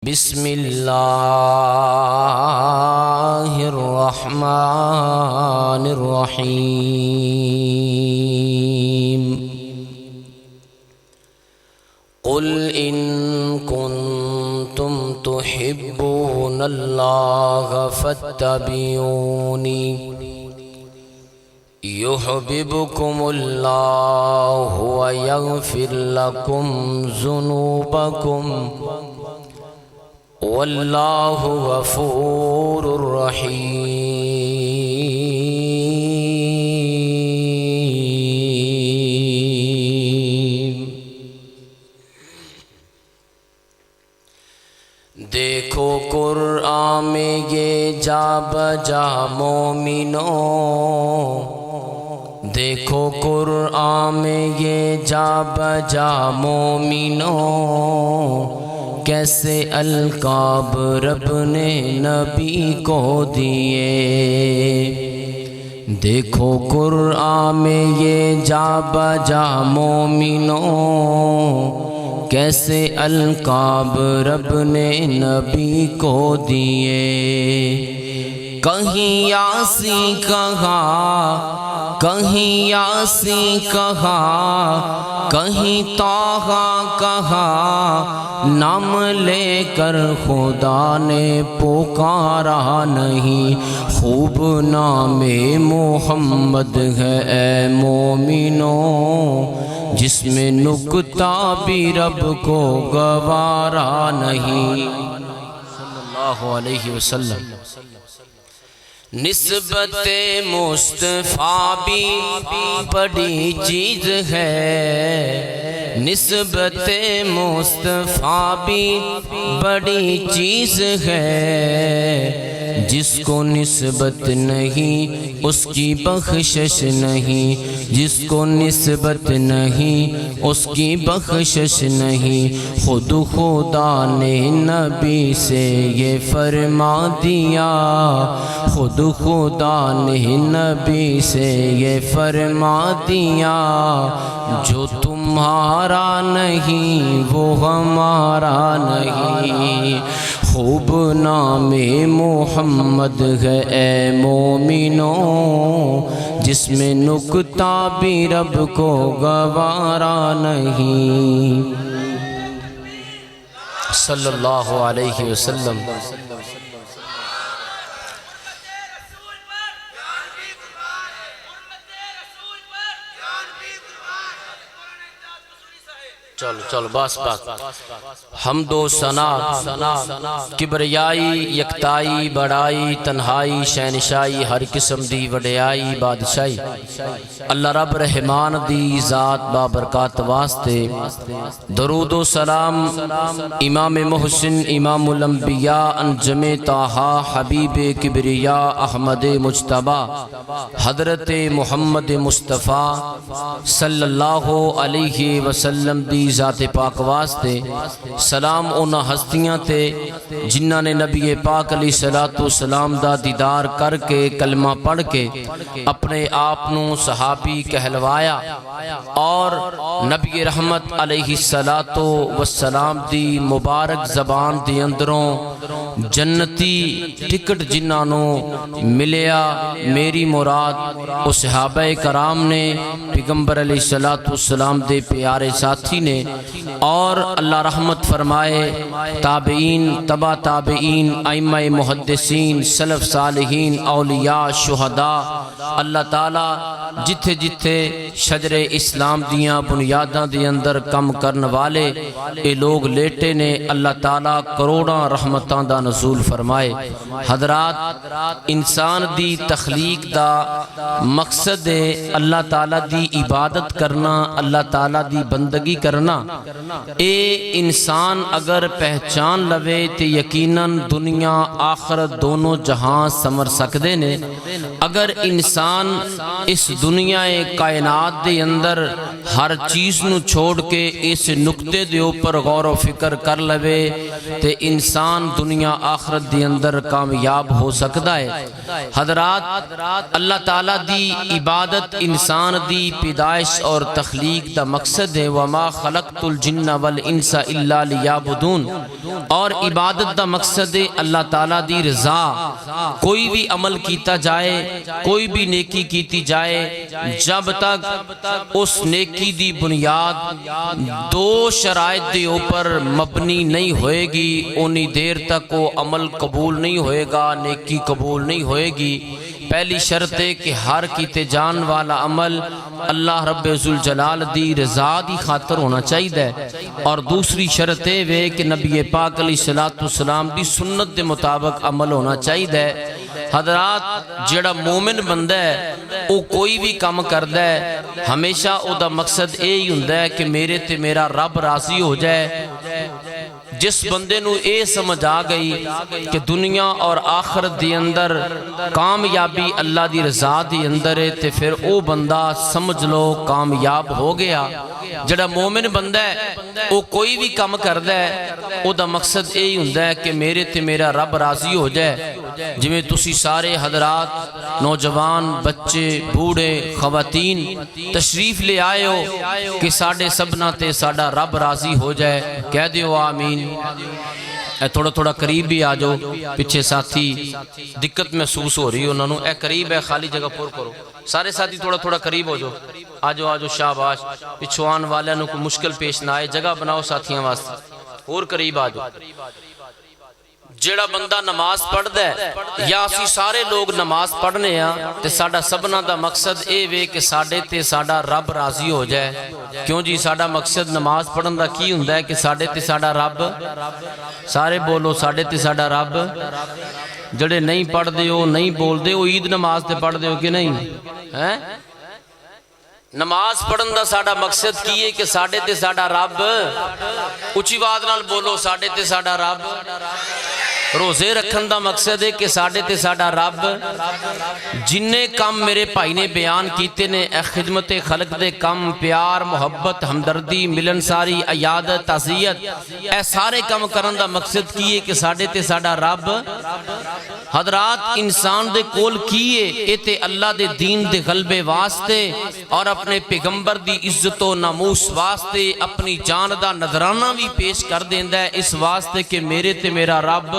بسم اللہ الرحمن الرحیم قل ان کنتم تحبون اللہ فاتبعونی یحببکم اللہ ویغفر لکم ذنوبکم واللہ غفور رحیم۔ دیکھو قرآن میں یہ جا بجا مومنوں، دیکھو قرآن میں یہ جا بجا مومنوں، کیسے القاب رب نے نبی کو دیے۔ دیکھو قرآن میں یہ جا بجا مومنوں، کیسے القاب رب نے نبی کو دیے۔ کہیں یاسین کہا، کہیں یاسین کہا، کہیں طٰہٰ کہا، نام لے کر خدا نے پکارا نہیں۔ خوب نام محمد ہے اے مومنوں، جس میں نکتہ بھی رب کو گوارا نہیں۔ صلی اللہ علیہ وسلم۔ نسبت مصطفیٰ بھی بڑی چیز ہے، نسبت مصطفیٰ بھی بڑی چیز ہے، جس کو نسبت نہیں اس کی بخشش نہیں، جس کو نسبت نہیں اس کی بخشش نہیں۔ خود خدا نے نبی سے یہ فرما دیا، خود خدا نے نبی سے یہ فرما دیا، جو تمہارا نہیں وہ ہمارا نہیں۔ خوب نام محمد ہے اے مومنوں، جس میں نکتہ بھی رب کو گوارا نہیں۔ صلی اللہ علیہ وسلم۔ چلو چلو بس بس۔ حمد و ثنا، کبریائی، یکتائی، بڑائی، تنہائی، شہنشائی، ہر قسم دی وڈیائی، بادشاہی اللہ رب رحمان دی ذات بابرکات واسطے۔ درود و سلام امام محسن، امام الانبیاء، انجم طٰہٰ، حبیب کبریاء، احمد مجتبیٰ، حضرت محمد مصطفیٰ صلی اللہ علیہ وسلم دی ذات پاک واسطے۔ سلام انہاں ہستیاں تے جنہاں نے نبی پاک علیہ السلام دا دیدار کر کے کلمہ پڑھ کے اپنے آپنو صحابی کہلوایا، اور نبی رحمت علیہ السلام دی مبارک زبان دی اندروں جنتی ٹکٹ جنہاں نو ملیا۔ میری مراد او صحابہ کرام نے، پیغمبر علیہ السلام دے پیارے ساتھی نے، اور اللہ رحمت فرمائے تابعین، تبع تابعین، ائمہ محدثین، سلف صالحین، اولیاء، شہداء۔ اللہ تعالیٰ جتھے جتھے شجر اسلام دیاں بنیاداں دی اندر کم کرن والے اے لوگ لیٹے نے، اللہ تعالیٰ کروڑاں رحمتاں دا نزول فرمائے۔ حضرات، انسان دی تخلیق دا مقصد ہے اللہ تعالیٰ دی عبادت کرنا، اللہ تعالیٰ دی بندگی کرنا۔ اے انسان اگر پہچان لوے تے یقیناً دنیا آخرت دونوں جہاں سمر سکدے نے۔ اگر انسان اس دنیا کائنات دے اندر ہر چیز نو چھوڑ کے اس نقطے دے اوپر غور و فکر کر لوے تے انسان دنیا آخرت دے اندر کامیاب ہو سکتا ہے۔ حضرات اللہ تعالیٰ دی عبادت انسان دی پیدائش اور تخلیق دا مقصد ہے، وَمَا خَلَقْتُ الْجِنَّ وَالْإِنسَ إِلَّا لِيَعْبُدُونَ، اور عبادت دا مقصد ہے اللہ تعالیٰ دی رضا۔ کوئی بھی عمل کیتا جائے، کوئی بھی نیکی کیتی جائے، جب تک اس نیکی دی بنیاد دو شرائط دے اوپر مبنی نہیں ہوئے گی، انہی دیر تک وہ عمل قبول نہیں ہوئے گا، نیکی قبول نہیں ہوئے گی۔ پہلی شرط ہے کہ ہر کیتے جان والا عمل اللہ رب ذوالجلال دی رضا دی خاطر ہونا چاہیے، اور دوسری شرط ہے کہ نبی پاک علیہ السلام دی سنت دے مطابق عمل ہونا چاہیے۔ حضرات جڑا مومن بندہ ہے وہ کوئی بھی کام کردا ہے، ہمیشہ او دا مقصد یہی ہوندا ہے کہ میرے تے میرا رب راضی ہو جائے۔ جس بندے نو اے سمجھ آ گئی کہ دنیا اور آخرت دی اندر کامیابی اللہ دی رضا دی اندر ہے، تے پھر او بندہ سمجھ لو کامیاب ہو گیا۔ جڑا مومن بندہ ہے وہ کوئی بھی کام کردا ہے، او دا مقصد یہی ہوندا ہے کہ میرے تے میرا رب راضی ہو جائے۔ جویں تسی سارے حضرات، نوجوان، بچے، بوڑھے، خواتین تشریف لے آئے ہو کہ ساڑھے سبنا تے ساڑھا رب راضی ہو جائے، کہہ دیو آمین۔ اے تھوڑا تھوڑا قریب بھی آجو، پچھے ساتھی دقت محسوس ہو رہی ہے انہوں نے، اے قریب ہے خالی جگہ پر کرو، سارے ساتھی تھوڑا تھوڑا قریب ہو جو، آجو آجو شاباش، پچھوان والوں کو مشکل پیش نہ آئے، جگہ بناؤ ساتھیاں واسطے، اور قریب آجو۔ جیڑا بندہ نماز پڑھ دے یا اسی سارے لوگ نماز پڑھنے ہیں تے ساڑھا سبنا دا مقصد اے وے کہ ساڑھے تے ساڑھا رب راضی ہو جائے۔ کیوں جی ساڑھا مقصد نماز پڑھن دا کی ہوندا ہے کہ ساڑھے تے ساڑھا رب، سارے بولو ساڑھے تے ساڑھا رب۔ جڑے نہیں پڑھ دے ہو، نہیں بول دے ہو، عید نماز تے پڑھ دے ہو کہ نہیں؟ نماز پڑھن دا ساڑھا مقصد کی ہے کہ ساڑھے تے ساڑھا رب، اچھی بات نال بولو ساڑھے تے ساڑھا رب۔ روزے رکھن دا مقصد ہے کہ ساڑھے تے ساڑھا رب۔ جننے کم میرے بھائی نے بیان کیتے نے، اے خدمت خلق دے کم، پیار، محبت، ہمدردی، ملنساری، عیادت، تعزیت، اے سارے کم کرن دا مقصد کی ہے کہ ساڑھے تے ساڑھا رب۔ حضرات انسان دے کول کیے اے تے اللہ دے دین دے غلبے واسطے اور اپنے پیغمبر دی عزت و ناموس واسطے اپنی جان دا نذرانہ بھی پیش کر دیندا ہے، اس واسطے کہ میرے تے میرا رب۔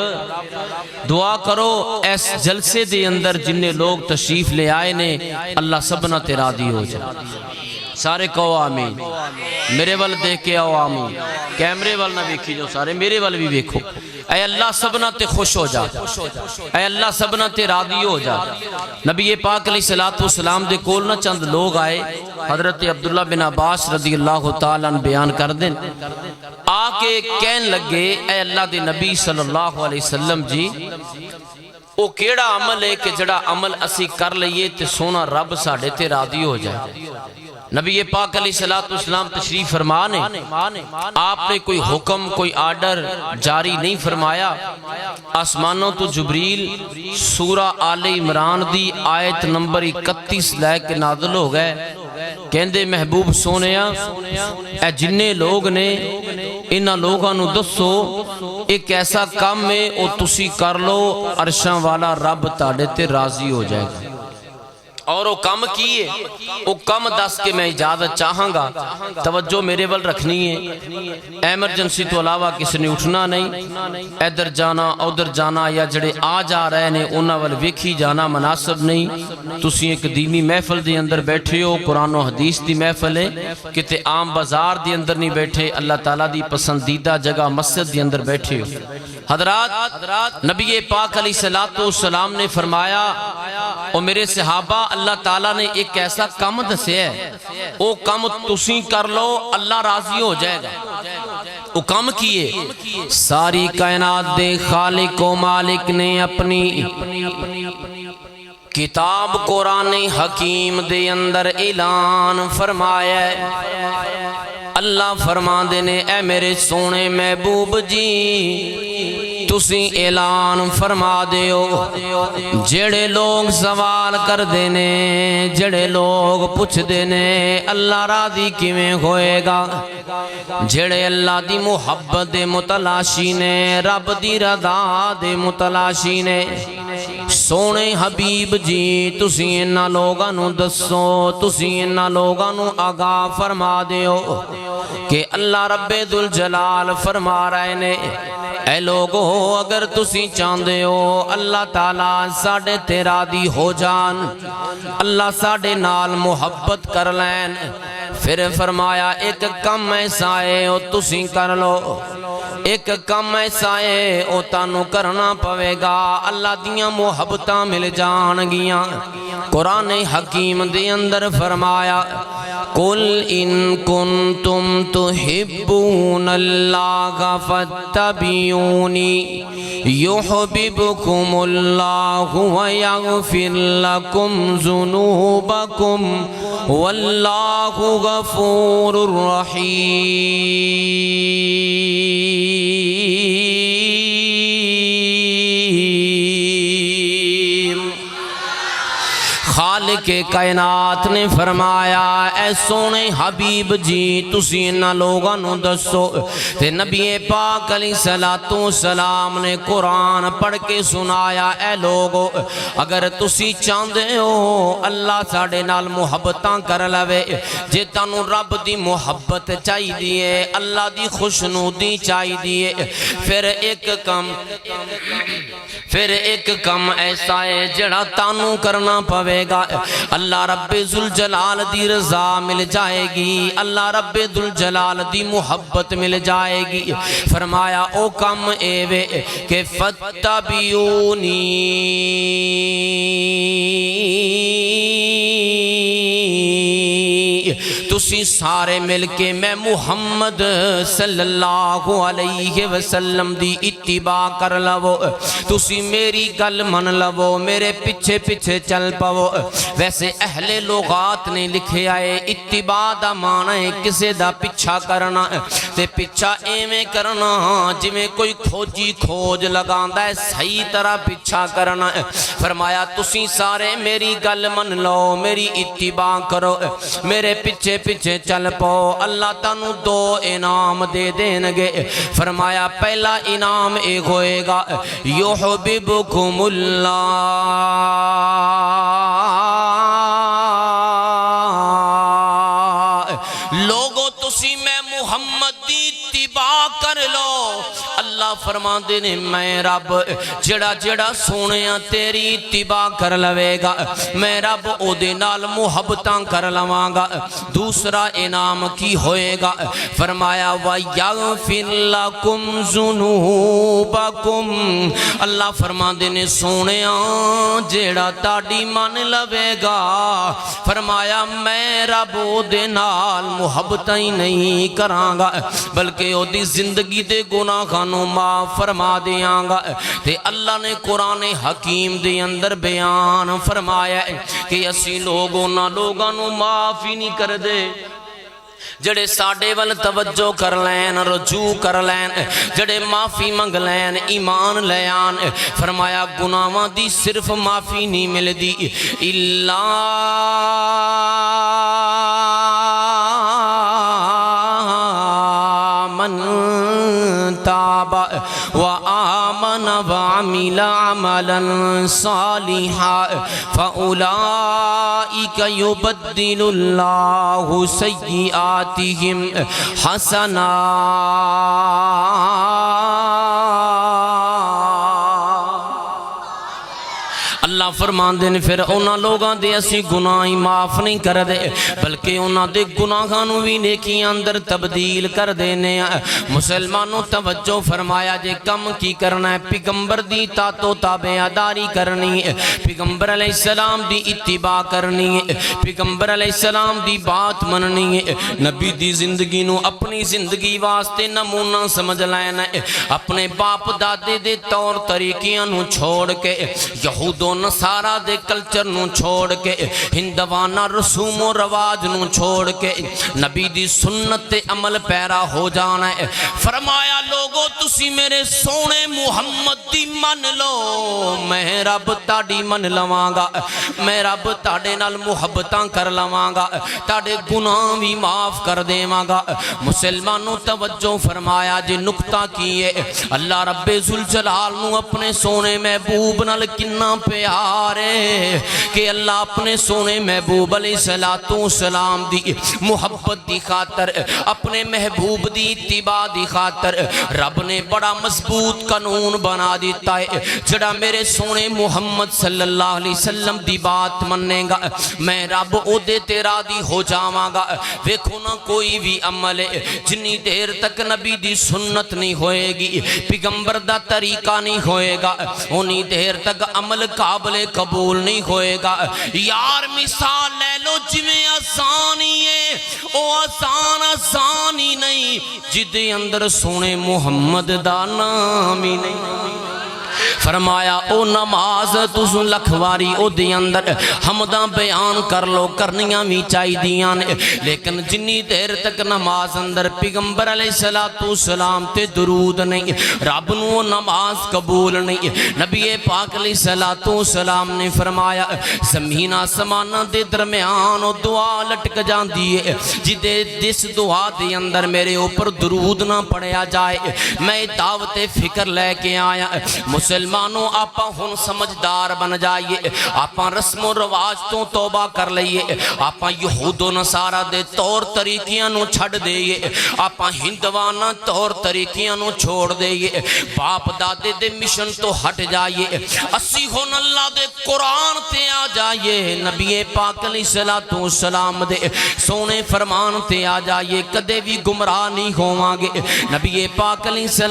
دعا کرو اس جلسے دے اندر جننے لوگ تشریف لے آئے نے اللہ سبنا تے راضی ہو جائے۔ سارے کہو آمین، میرے وال دیکھ کے آؤ آمین، کیمرے وال نہ دیکھی جو، سارے میرے وال بھی دیکھو۔ اے اللہ سبنا تے خوش ہو جا، اے اللہ سبنا تے راضی ہو جا۔ نبی پاک علیہ السلام دے کول نہ چند لوگ آئے، حضرت عبداللہ بن عباس رضی اللہ تعالیٰ عنہ بیان کر دیں، آکے کہن لگے اے اللہ دے نبی صلی اللہ علیہ وسلم جی، او کیڑا عمل ہے کہ جڑا عمل اسی کر لئیے تے سونا رب ساڑھے تے راضی ہو جائے۔ نبی پاک علیہ السلام تشریف فرمانے، آپ نے کوئی حکم، کوئی آرڈر جاری نہیں فرمایا۔ آسمانوں تو جبریل سورہ آل عمران دی آیت نمبر 31 لے کے نازل ہو گئے، کہندے محبوب سونیا اے جننے لوگ نے انہاں لوگاں نو دسو ایک ایسا کام ہے او تسی کر لو، عرشاں والا رب تاڑے تے راضی ہو جائے گا۔ اور وہ کم کیے، وہ کم دس کے میں اجازت چاہاں گا، توجہ میرے ول رکھنی ہے، ایمرجنسی تو علاوہ کسی نے اٹھنا نہیں، ادھر جانا ادھر جانا یا جڑے آ جا رہے نے انہاں ول ویکھی جانا مناسب نہیں۔ تسی ایک دینی محفل دی اندر بیٹھے ہو، قرآن و حدیث دی محفل ہے، کتے عام بازار دی اندر نہیں بیٹھے، اللہ تعالیٰ دی پسندیدہ جگہ مسجد دی اندر بیٹھے ہو۔ حضرات نبی پاک علیہ السلام نے فرمایا، او میرے صحابہ اللہ تعالیٰ نے ایک ایسا کام دسے ہے، او کام تسی کر لو اللہ راضی ہو جائے گا۔ او کام کیے، ساری کائنات دے خالق و مالک نے اپنی کتاب قرآن حکیم دے اندر اعلان فرمایا ہے۔ اللہ فرما دینے اے میرے سونے محبوب جی، تسی اعلان فرما دیو جڑے لوگ سوال کر دینے جڑے لوگ پوچھ دینے اللہ راضی کیویں ہوئے گا جڑے اللہ دی محبت دے متلاشی نے رب دی رضا دے متلاشی نے سونے حبیب جی تسی انہاں لوگاں نو دسو تسی انہاں لوگاں نو آگاہ فرما دیو کہ اللہ رب ذوالجلال فرما رہے نے اے لوگو اگر تسی چاندے ہو اللہ تعالیٰ ساڑے تیرا دی ہو جان اللہ ساڑے نال محبت کر لین پھر فرمایا ایک کم ایسا ہے او تسی کر لو ایک کم ایسا ہے او تانو کرنا پوے گا اللہ دیاں محبتاں مل جان گیاں قرآن حکیم دے اندر فرمایا قل ان کنتم تحبون اللہ فاتبعونی یحببکم اللہ ویغفر لکم ذنوبکم واللہ غفور رحیم خالق کائنات نے فرمایا اے سونے حبیب جی تسی انہاں لوگاں نو دسو تے نبی پاک علیہ السلام نے قرآن پڑھ کے سنایا اے لوگو اگر تسی چاندے ہو اللہ ساڑے نال محبتاں کر لوے جے تانو رب دی محبت چاہی دیئے اللہ دی خوشنودی چاہی دیئے پھر ایک کم ایسا ہے جڑا تانو کرنا پوے گا اللہ رب ذوالجلال دی رضا مل جائے گی اللہ رب ذوالجلال دی محبت مل جائے گی فرمایا او کم ایوے کہ فاتبعونی تسی سارے مل کے میں محمد صلی اللہ علیہ وسلم دی اتباع کر لو تسی میری گل من لو میرے پیچھے پیچھے چل پاو ویسے اہل لغات نے لکھے آئے اتباع دا معنی ہے کسے دا پیچھا کرنا تے پیچھا ایویں کرنا جویں کوئی کھوجی کھوج لگاندا ہے صحیح طرح پیچھا کرنا فرمایا تسی سارے میری گل من لو میری اتباع کرو میرے پیچھے پیچھے چل پاؤ اللہ تانوں دو انعام دے دیں گے فرمایا پہلا انعام ایک ہوئے گا یحببکم اللہ لوگو تسی میں محمد دی اتباع کر لو اللہ فرما دینے میں رب جڑا جڑا سونیاں تیری اتباع کر لوے گا میں رب او دے نال محبتاں کر لواں گا دوسرا انعام کی ہوئے گا فرمایا وَيَغْفِرْ لَكُمْ ذُنُوبَكُمْ اللہ فرما دینے سونیاں جڑا تاڑی مان لوے گا فرمایا میں رب او دے نال محبتاں ہی نہیں کراں گا بلکہ او دی زندگی دے گناہ خانوں معاف فرما دیاں گا تے اللہ نے قرآن حکیم دے اندر بیان فرمایا ہے کہ اسی لوگوں نہ لوگوں نو معاف ہی نہیں کر دے جڑے ساڑے وال توجہ کر لین رجوع کر لین جڑے معافی منگ لین ایمان لیان فرمایا گناہاں دی صرف معافی نہیں مل دی اللہ من تاب وآمن وعمل عملا صالحا فأولئك يبدل الله سيئاتهم حسنات اللہ فرمان دین پھر اونا لوگاں دے اسی گناہی معاف نہیں کر دے بلکہ اونا دے گناہانوں بھی نیکی اندر تبدیل کر دینے مسلمانوں توجہ فرمایا جے کم کی کرنا ہے پیغمبر دی تاتو تابعداری کرنی ہے پیغمبر علیہ السلام دی اتباع کرنی ہے پیغمبر علیہ السلام دی بات مننی ہے نبی دی زندگی نو اپنی زندگی واسطے نمونہ سمجھ لینا ہے اپنے باپ دادے دے طور طریقیاں نو چھوڑ کے یہود و نصارا دے کلچر نو چھوڑ کے ہندوانہ رسوم و رواج نو چھوڑ کے نبی دی سنت تے عمل پیرا ہو جانا ہے فرمایا لوگو تسی میرے سونے محمد دی من لو میں رب تاڑی من لواں گا میں رب تاڑے نال محبتاں کر لواں گا تاڑے گناہ بھی معاف کر دیواں گا مسلمانوں توجہ فرمایا جے نکتہ کیے اللہ رب ذوالجلال نو اپنے سونے محبوب نال کنا پیارے کہ اللہ اپنے سونے محبوب علیہ السلام دی محبت دی خاطر اپنے محبوب دی اتباع دی خاطر رب نے بڑا مضبوط قانون بنا دیتا ہے جڑا میرے سونے محمد صلی اللہ علیہ وسلم دی بات مننے گا میں رب او دے تیرا دی ہو جاواں گا ویکھو نہ کوئی بھی عمل ہے جنی دیر تک نبی دی سنت نہیں ہوئے گی پیغمبر دا طریقہ نہیں ہوئے گا انہی دیر تک عمل قابل قبول نہیں ہوئے گا یار مثال لے لو جویں آسانی ہے او آسانی نہیں جدے اندر سونے محمد دا نام ہی نہیں فرمایا او نماز تُسو لکھواری او دی اندر حمداں بیان کر لو کرنیاں بھی چاہی دیاں نے لیکن جنی دیر تک نماز اندر پیغمبر علیہ السلام تے درود نہیں رب نو نماز قبول نہیں نبی پاک علیہ السلام نے فرمایا زمین آسمان دے درمیان او دعا لٹک جان دیئے جدے جس دعا دے اندر میرے اوپر درود نہ پڑھیا جائے میں دعوت فکر لے کے آیا مسلمانوں آپا ہن سمجھدار بن جائیے آپا رسم و رواج تو توبہ کر لئیے آپا یہود و نصارہ دے طور طریقیاں نو چھڑ دئیے آپا ہندوانہ طور طریقیاں نو چھوڑ دئیے باپ دادے دے مشن تو ہٹ جائیے اسی ہن اللہ دے قرآن تے آ جائیے نبی پاک علیہ السلام دے سونے فرمان تے آ جائیے کدے بھی گمراہ نہیں ہواں گے نبی پاک علیہ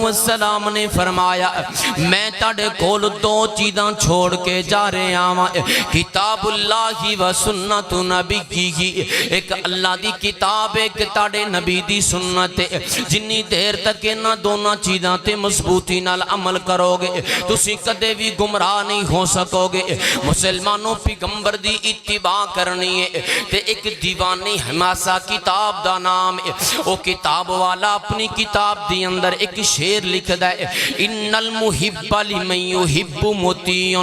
السلام نے فرمایا میں تاڑے کول دو چیزاں چھوڑ کے جا رہے آواں کتاب اللہ و سنت نبی کی ایک اللہ دی کتاب ایک تاڑے نبی دی سنت جنی دیر تک نہ دونوں چیزاں تے مضبوطی نال عمل کرو گے تسی کدے بھی گمراہ نہیں ہو سکو گے مسلمانوں پیغمبر دی اتباع کرنی ہے تے ایک دیوانی حماسہ کتاب دا نام ہے او کتاب والا اپنی کتاب دی اندر ایک شعر لکھ دائے ان المحب لمن یحب مطیع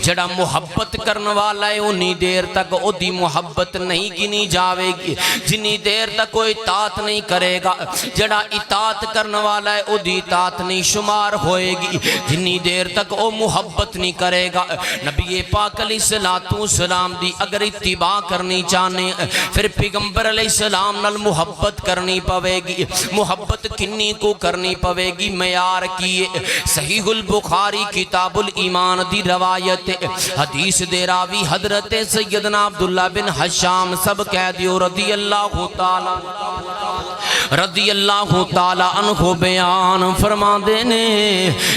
جڑا محبت کرنے والا ہے انہی دیر تک او دی محبت نہیں گنی جاوے گی جنی دیر تک کوئی اطاعت نہیں کرے گا جڑا اطاعت کرنے والا ہے او دی اطاعت نہیں شمار ہوئے گی جنی دیر تک او محبت نہیں کرے گا نبی پاک علیہ السلام دی اگر اتباع کرنی چاہنے پھر پیغمبر علیہ السلام نال محبت کرنی پوے گی محبت کنی کو کرنی پوے گی معیار کیے صحیح البخاری کتاب الایمان دی روایت حدیث دے راوی حضرت سیدنا عبداللہ بن حشام سب کہہ دیو رضی اللہ تعالی عنہ بیان فرما دینے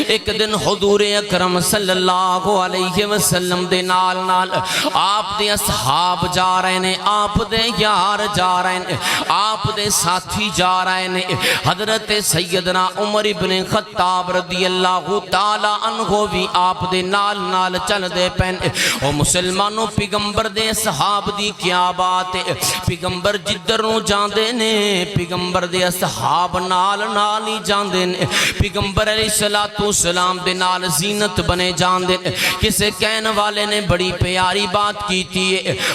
ایک دن حضور اکرم صلی اللہ علیہ وسلم دے نال آپ دے اصحاب جا رہے نے آپ دے یار جا رہے نے آپ دے ساتھی جا رہے نے حضرت سیدنا عمر ابن خطاب رضی اللہ تعالی عنہ بھی آپ دے نال چل دے پین او مسلمانوں پیغمبر دے صحاب دی کیا بات ہے پیغمبر جدر نو جان دے نے پیغمبر دے صحاب نال ہی جان دے نے پیغمبر علیہ السلام دے نال زینت بنے جان دے کسے کہنے والے نے بڑی پیاری بات کی تھی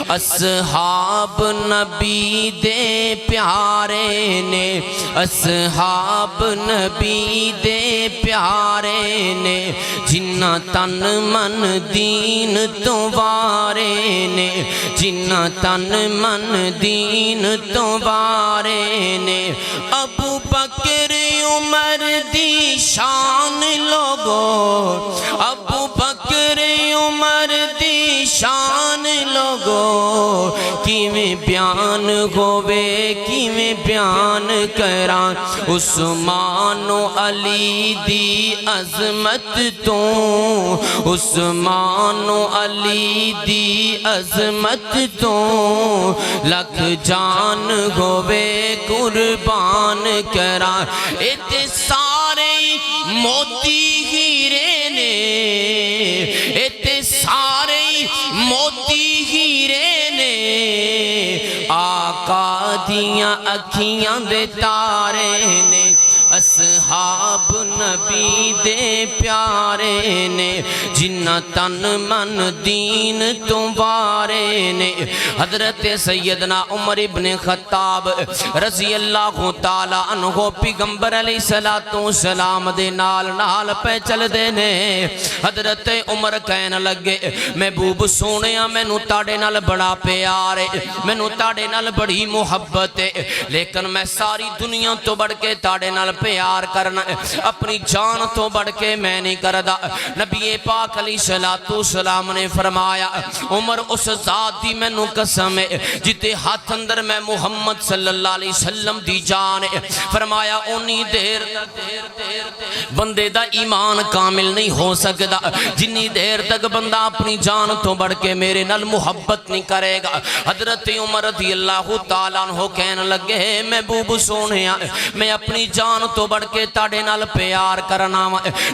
اصحاب نبی دے پیارے نے اصحاب نبی دے پیارے نے جنہ تن من دین تو وارے نے جنہ تن من دین تو وارے نے ابو بکر عمر دی شان لوگو ابو بکر عمر دی شان لوگو کیویں بیان ہوئے کیویں بیان کران عثمان و علی دی عظمت تو عثمان و علی دی عظمت تو لکھ جان ہوئے قربان کران ایتے سارے موتی ہیرے نے ایتے سارے دیا اکھیاں دے تارے نے اصحاب نبی دے پیارے نے جنہ تن من دین تو وارے نے حضرت سیدنا عمر ابن خطاب رضی اللہ تعالی عنہ پیغمبر علیہ السلام دے نال پہ چل دے نے حضرت عمر کہن لگے محبوب سونیا مینوں تاڑے نال بڑا پیار ہے مینوں تاڑے نال بڑی محبت ہے لیکن میں ساری دنیا تو بڑھ کے تاڑے نال پیار کرنا اپنی جان تو بڑھ کے میں نہیں کردا نبی پاک علیہ السلام نے فرمایا عمر اس ذات دی مینوں قسم ہے جتے ہاتھ اندر میں محمد صلی اللہ علیہ وسلم دی جان ہے فرمایا اونی دیر بندے دا ایمان کامل نہیں ہو سکدا جنی دیر تک بندہ اپنی جان تو بڑھ کے میرے نال محبت نہیں کرے گا حضرت عمر رضی اللہ تعالیٰ عنہ کہنے لگے محبوب سونیا میں اپنی جان تو بڑھ کے تاڑے نال پیار کرنا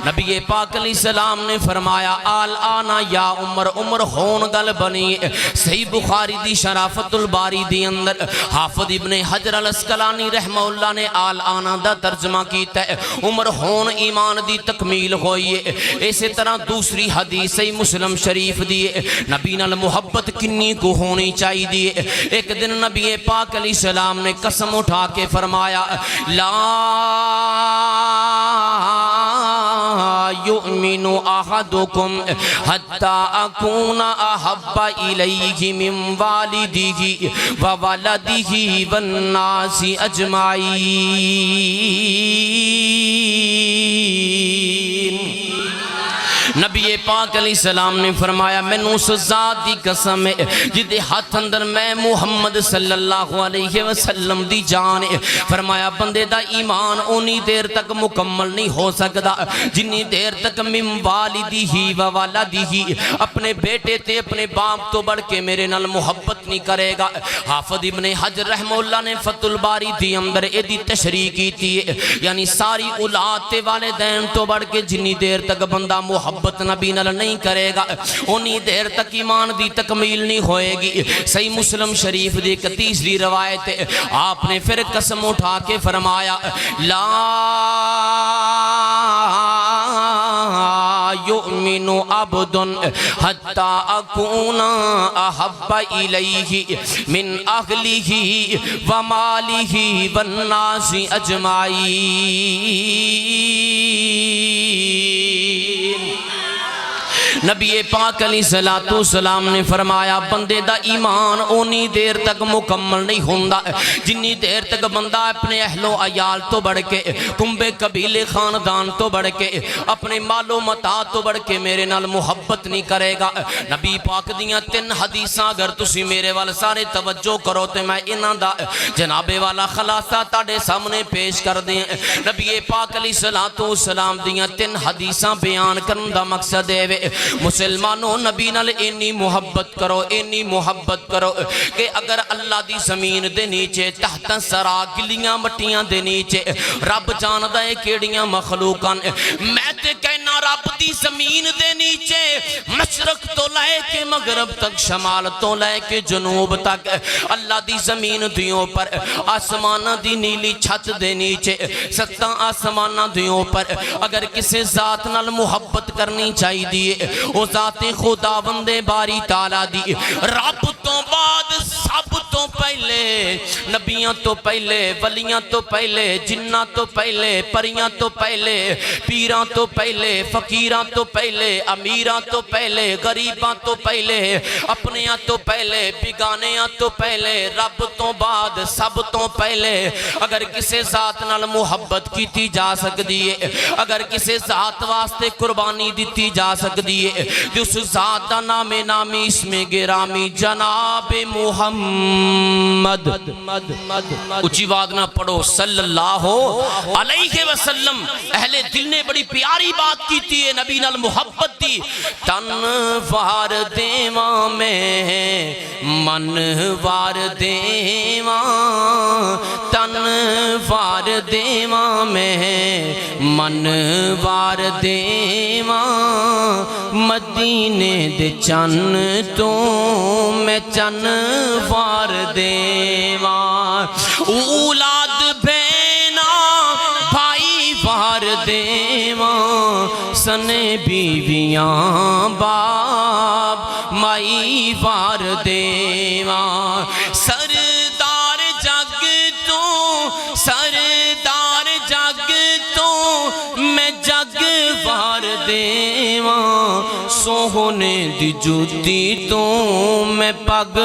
نبی پاک علیہ السلام نے فرمایا آل آنا یا عمر عمر ہون گل بنی صحیح بخاری دی شرافت الباری دی اندر حافظ ابن حجر الاسقلانی رحمہ اللہ نے آل آنا دا ترجمہ کیتا ہے عمر ہون ایمان دی تکمیل ہوئی ہے اسی طرح دوسری حدیث صحیح مسلم شریف دیئے نبی نال محبت کنی کو ہونی چاہی دیئے ایک دن نبی پاک علیہ السلام نے قسم اٹھا کے فرمایا لا یؤمن احدکم حتی اکون احب الیہ من والدہ وولدہ والناس اجمعین نبی پاک علیہ السلام نے فرمایا میں نے اس ذات دی قسم ہے جدے ہاتھ اندر میں محمد صلی اللہ علیہ وسلم دی جان ہے فرمایا بندے دا ایمان اونی دیر تک مکمل نہیں ہو سکدا جنی دیر تک من والدہ و والدہ اپنے بیٹے تے اپنے باپ تو بڑھ کے میرے نال محبت نہیں کرے گا حافظ ابن حجر رحمہ اللہ نے فتح الباری دی اندر ایدی تشریح کی تھی یعنی ساری اولاد تے والدین تو بڑھ کے جنی دیر تک بندہ محبت نبی نال نہیں کرے گا انہی دیر تک ایمان دی تکمیل نہیں ہوئے گی صحیح مسلم شریف دی ایک تیسری روایت ہے آپ نے پھر قسم اٹھا کے فرمایا لا یؤمن عبد حتی اکون احب الیہ من اہلہ ومالہ والناس اجمعین نبی پاک علیہ السلام نے فرمایا بندے دا ایمان اونی دیر تک مکمل نہیں ہوندا جنی دیر تک بندہ اپنے اہل و عیال تو بڑھ کے کنبے قبیلے خاندان تو بڑھ کے اپنے مال و متاع تو بڑھ کے میرے نال محبت نہیں کرے گا نبی پاک دیاں 3 حدیثاں اگر تسی میرے وال سارے توجہ کرو تے میں انہاں دا جناب والا خلاصہ تاڑے سامنے پیش کر دیں نبی پاک علیہ السلام دیاں 3 حدیثاں بیان کرن دا مقصد ہے مسلمانوں نبی نال انی محبت کرو کہ اگر اللہ دی زمین دے نیچے تحت سرا گلیاں مٹیاں دے نیچے رب جاندہ ہے کیڑیاں مخلوقان میں تے کہنا رب دی زمین دے نیچے مشرق تو لائے کے مغرب تک شمال تو لائے کے جنوب تک اللہ دی زمین دیوں پر آسمانہ دی نیلی چھت دے نیچے 7 آسمانہ دیوں پر اگر کسی ذات نال محبت کرنی چاہی دیئے او ذات خداوند باری تعالیٰ دی رب تو بعد سب تو پہلے نبیاں تو پہلے ولیاں تو پہلے جنہ تو پہلے پریاں تو پہلے پیراں تو پہلے فقیراں تو پہلے امیراں تو پہلے غریباں تو پہلے اپنیاں تو پہلے بیگانیاں تو پہلے رب تو بعد سب تو پہلے اگر کسی ذات نال محبت کیتی جا سکتی ہے اگر کسی ذات واسطے قربانی دیتی جا سکتی ہے جو اس ذات دا نامی اسم گرامی جناب محمد اچھی بات نہ پڑھو صلی اللہ علیہ وسلم اہل دل نے بڑی پیاری بات کی تھی نبی نال محبت دی تن فار دیواں میں من وار دیواں تن وار دیواں میں من وار دیواں مدینے دے چن تو میں چن وار دیواں اولاد بھینا بھائی وار دیواں سنے بیویاں باپ مائی وار دیواں سردار جگ تو سردار جگ تو میں جگ وار دیواں سوہنے دی جوتی تو میں پگ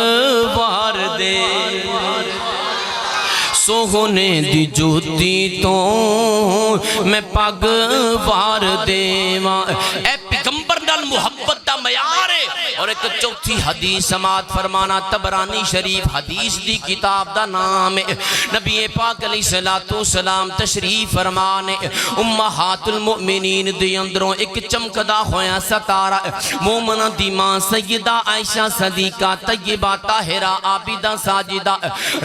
وار دیواں سوہنے دی جوتی تو میں پگ وار دیواں اے پیغمبر نال محبت دا معیار ہے۔ اور ایک چوتھی حدیث سماعت فرمانا تبرانی شریف حدیث دی کتاب دا نام ہے۔ نبی پاک علیہ السلام تشریف فرمانے امہات المؤمنین دی اندروں ایک چمکدا ہویا ستارہ مومنہ دی ماں سیدہ عائشہ صدیقہ طیبہ طاہرہ عابدہ ساجدہ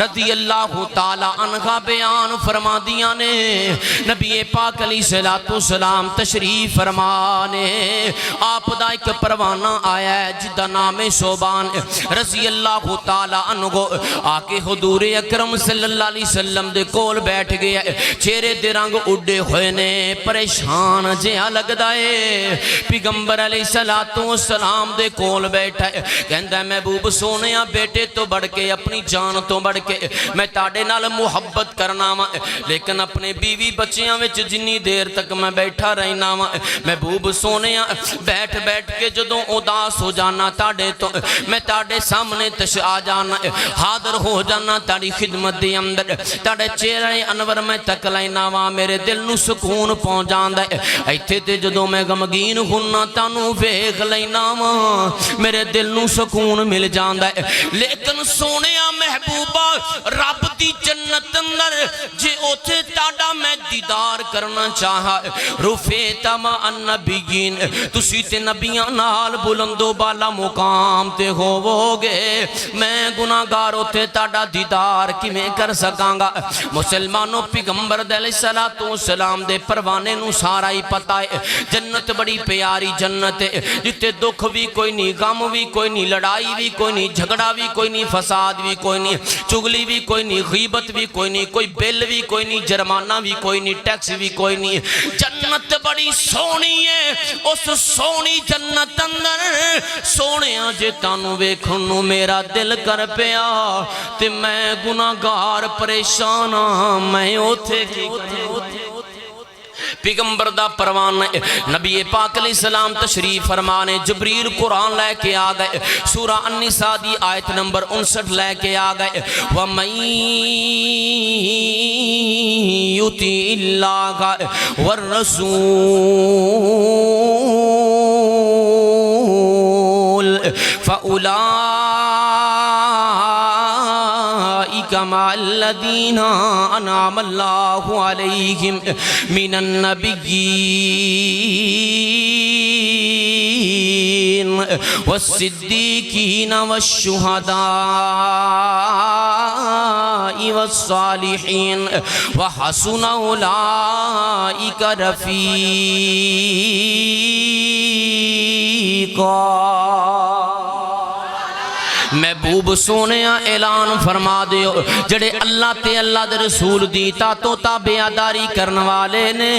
رضی اللہ تعالی عنہ بیان فرما دیا نے نبی پاک علیہ السلام تشریف فرمانے آپ دا ایک پروانہ آیا ہے جدہ نام صوبان رضی اللہ تعالی عنہ آکے حضور اکرم صلی اللہ علیہ وسلم دے کول بیٹھ گیا چہرے دے رنگ اڈے ہوئے نے پریشان جہاں لگ دائے پیغمبر علیہ السلام دے کول بیٹھا ہے کہندہ محبوب سونیا بیٹے تو بڑھ کے اپنی جان تو بڑھ کے میں تاڑے نال محبت کرنا وا لیکن اپنے بیوی بچیاں وچ جنی دیر تک میں بیٹھا رہنا وا محبوب سونیا بیٹھ بیٹھ کے جدوں اداس ہو جانا تاڑے تو میں تاڑے سامنے تش آ جانا حاضر ہو جانا تاڑی خدمت دی اندر تاڑے چہرے انور میں تک لینا وا میرے دل نو سکون پہنچ جاندا ہے ایتھے تے جدوں میں غمگین ہونا تانوں ویکھ لینا وا میرے دل نو سکون مل جاندا ہے لیکن سونیا محبوبہ رب دی جنت اندر جے اوتھے تاڑا میں دیدار کرنا چاہا رفیت ما النبیین تسی تے نبیاں نال بلندو بالا مقام تے ہووگے میں گناہگار ہوتے تاڑا دیدار کی میں کر سکاں گا مسلمانوں پیغمبر علیہ السلام دے پروانے نو سارا ہی پتا ہے جنت بڑی پیاری جنت ہے جتے دکھ بھی کوئی نہیں غم بھی کوئی نہیں لڑائی بھی کوئی نہیں جھگڑا بھی کوئی نہیں فساد بھی کوئی نہیں چگلی بھی کوئی نہیں غیبت بھی کوئی نہیں کوئی بل بھی کوئی نہیں جرمانہ بھی کوئی نہیں ٹیکس بھی کوئی نہیں جنت بڑی سونی ہے اس سونی جنت اندر سونیاں جے تانوں ویکھنوں میرا دل کر پیا تے میں گناہگار پریشان ہاں میں اوتھے کی پیغمبر دا پروان نبی پاک علیہ السلام تشریف فرمانے جبریل قرآن لے کے آ گئے سورہ النساء دی آیت نمبر 59 لے کے آ گئے وَمَن يُطِعِ اللَّهَ وَالرَّسُولَ مع الذين أنعم الله عليهم من النبيين والصديقين والشهداء والصالحين وحسن أولئك رفيقا محبوب سونیا اعلان فرما دیو جڑے اللہ تے اللہ دے رسول دی تاتوں تابعداری کرن والے نے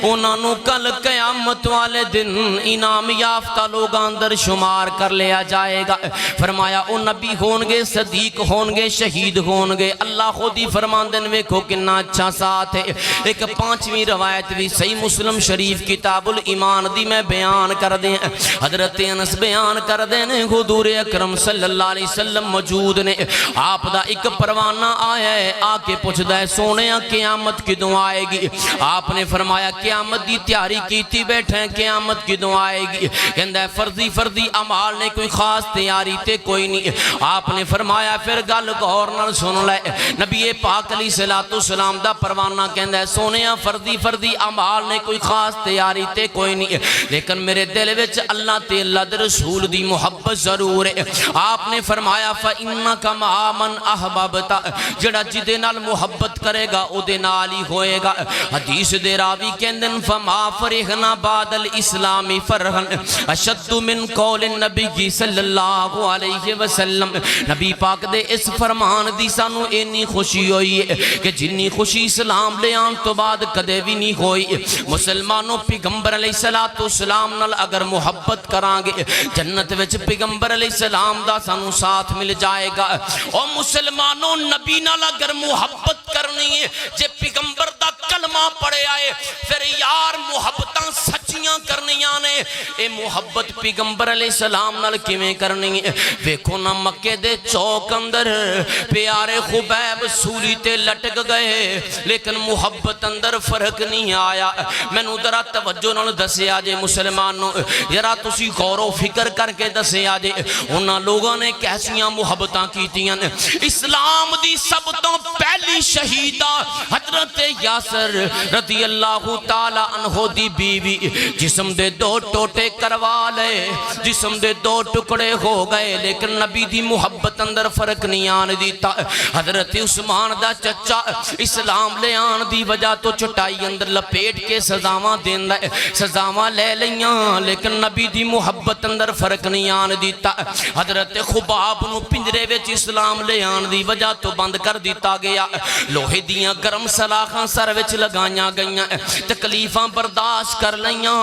انہاں نو کل قیامت والے دن انعام یافتہ لوگاں اندر شمار کر لیا جائے گا فرمایا او نبی ہونگے صدیق ہونگے شہید ہونگے اللہ خود ہی فرماندن ویکھو کنا اچھا ساتھ ہے ایک 5ویں روایت بھی صحیح مسلم شریف کتاب الایمان دی میں بیان کر دیں حضرت انس بیان کر دیں حضور اکرم صلی اللہ علیہ وسلم موجود نے آپ دا ایک پروانہ آیا ہے آکے پوچھدا ہے سونیا قیامت کدوں آئے گی آپ نے فرمایا قیامت دی تیاری کیتی بیٹھے ہیں قیامت کدوں آئے گی کہندہ ہے فرضی عمال نے کوئی خاص تیاری تے کوئی نہیں آپ نے فرمایا پھر گل غور نال سن لے نبی پاک علیہ السلام دا پروانہ کہندہ ہے سونیا فرضی عمال نے کوئی خاص تیاری تے کوئی نہیں لیکن میرے دل وچ اللہ تے اللہ دے رسول دی محبت ضرور ہے آپ نے فرمایا فرمایا فَإِنَّكَ مَعَ مَنْ أَحْبَبْتَ جڑا جدے نال محبت کرے گا او دے نال ہی ہوئے گا حدیث دے راوی کہندن فَمَا فَرِحْنَا بَعْدَ الْإِسْلَامِ فَرْحًا أَشَدُّ مِنْ قَوْلِ النَّبِيِّ صلی اللہ علیہ وسلم نبی پاک دے اس فرمان دی سانو اینی خوشی ہوئی ہے کہ جنی خوشی اسلام لے آن تو بعد کدے بھی نہیں ہوئی مسلمانوں پیغمبر علیہ السلام نال اگر محبت کران گے جنت وچ پیغمبر علیہ السلام دا سانو ساتھ مل جائے گا اور مسلمانوں نبی نال اگر محبت کرنی ہے جے پیغمبر دا کلمہ پڑھے آئے پھر یار محبتاں سچیاں کرنیاں نے اے محبت پیغمبر علیہ السلام نال کیویں کرنی ہے ویکھو نا مکے دے چوک اندر پیارے خبیب سولی تے لٹک گئے لیکن محبت اندر فرق نہیں آیا میں نو ذرا توجہ نال دسیا جے مسلمانوں ذرا تسی غور و فکر کر کے دسیا جے انہاں لوگوں نے کیسیاں محبتاں کیتیاں اسلام دی سب تو پہلی شہیدہ حضرت یاسر رضی اللہ تعالی عنہ دی بیوی جسم دے دو ٹوٹے کروا لے جسم دے دو ٹکڑے ہو گئے لیکن نبی دی محبت اندر فرق نہیں آن دیتا حضرت عثمان دا چچا اسلام لے آن دی وجہ تو چٹائی اندر لپیٹ کے سزاواں دین لے سزاواں لے لیاں لیکن نبی دی محبت اندر فرق نہیں آن دیتا حضرت خباب نو پنجرے وچ اسلام لے آن دی وجہ تو بند کر دیتا گیا لوہے دیاں گرم سلاخاں سر وچ لگائیاں گئیاں تکلیفاں برداشت کر لیاں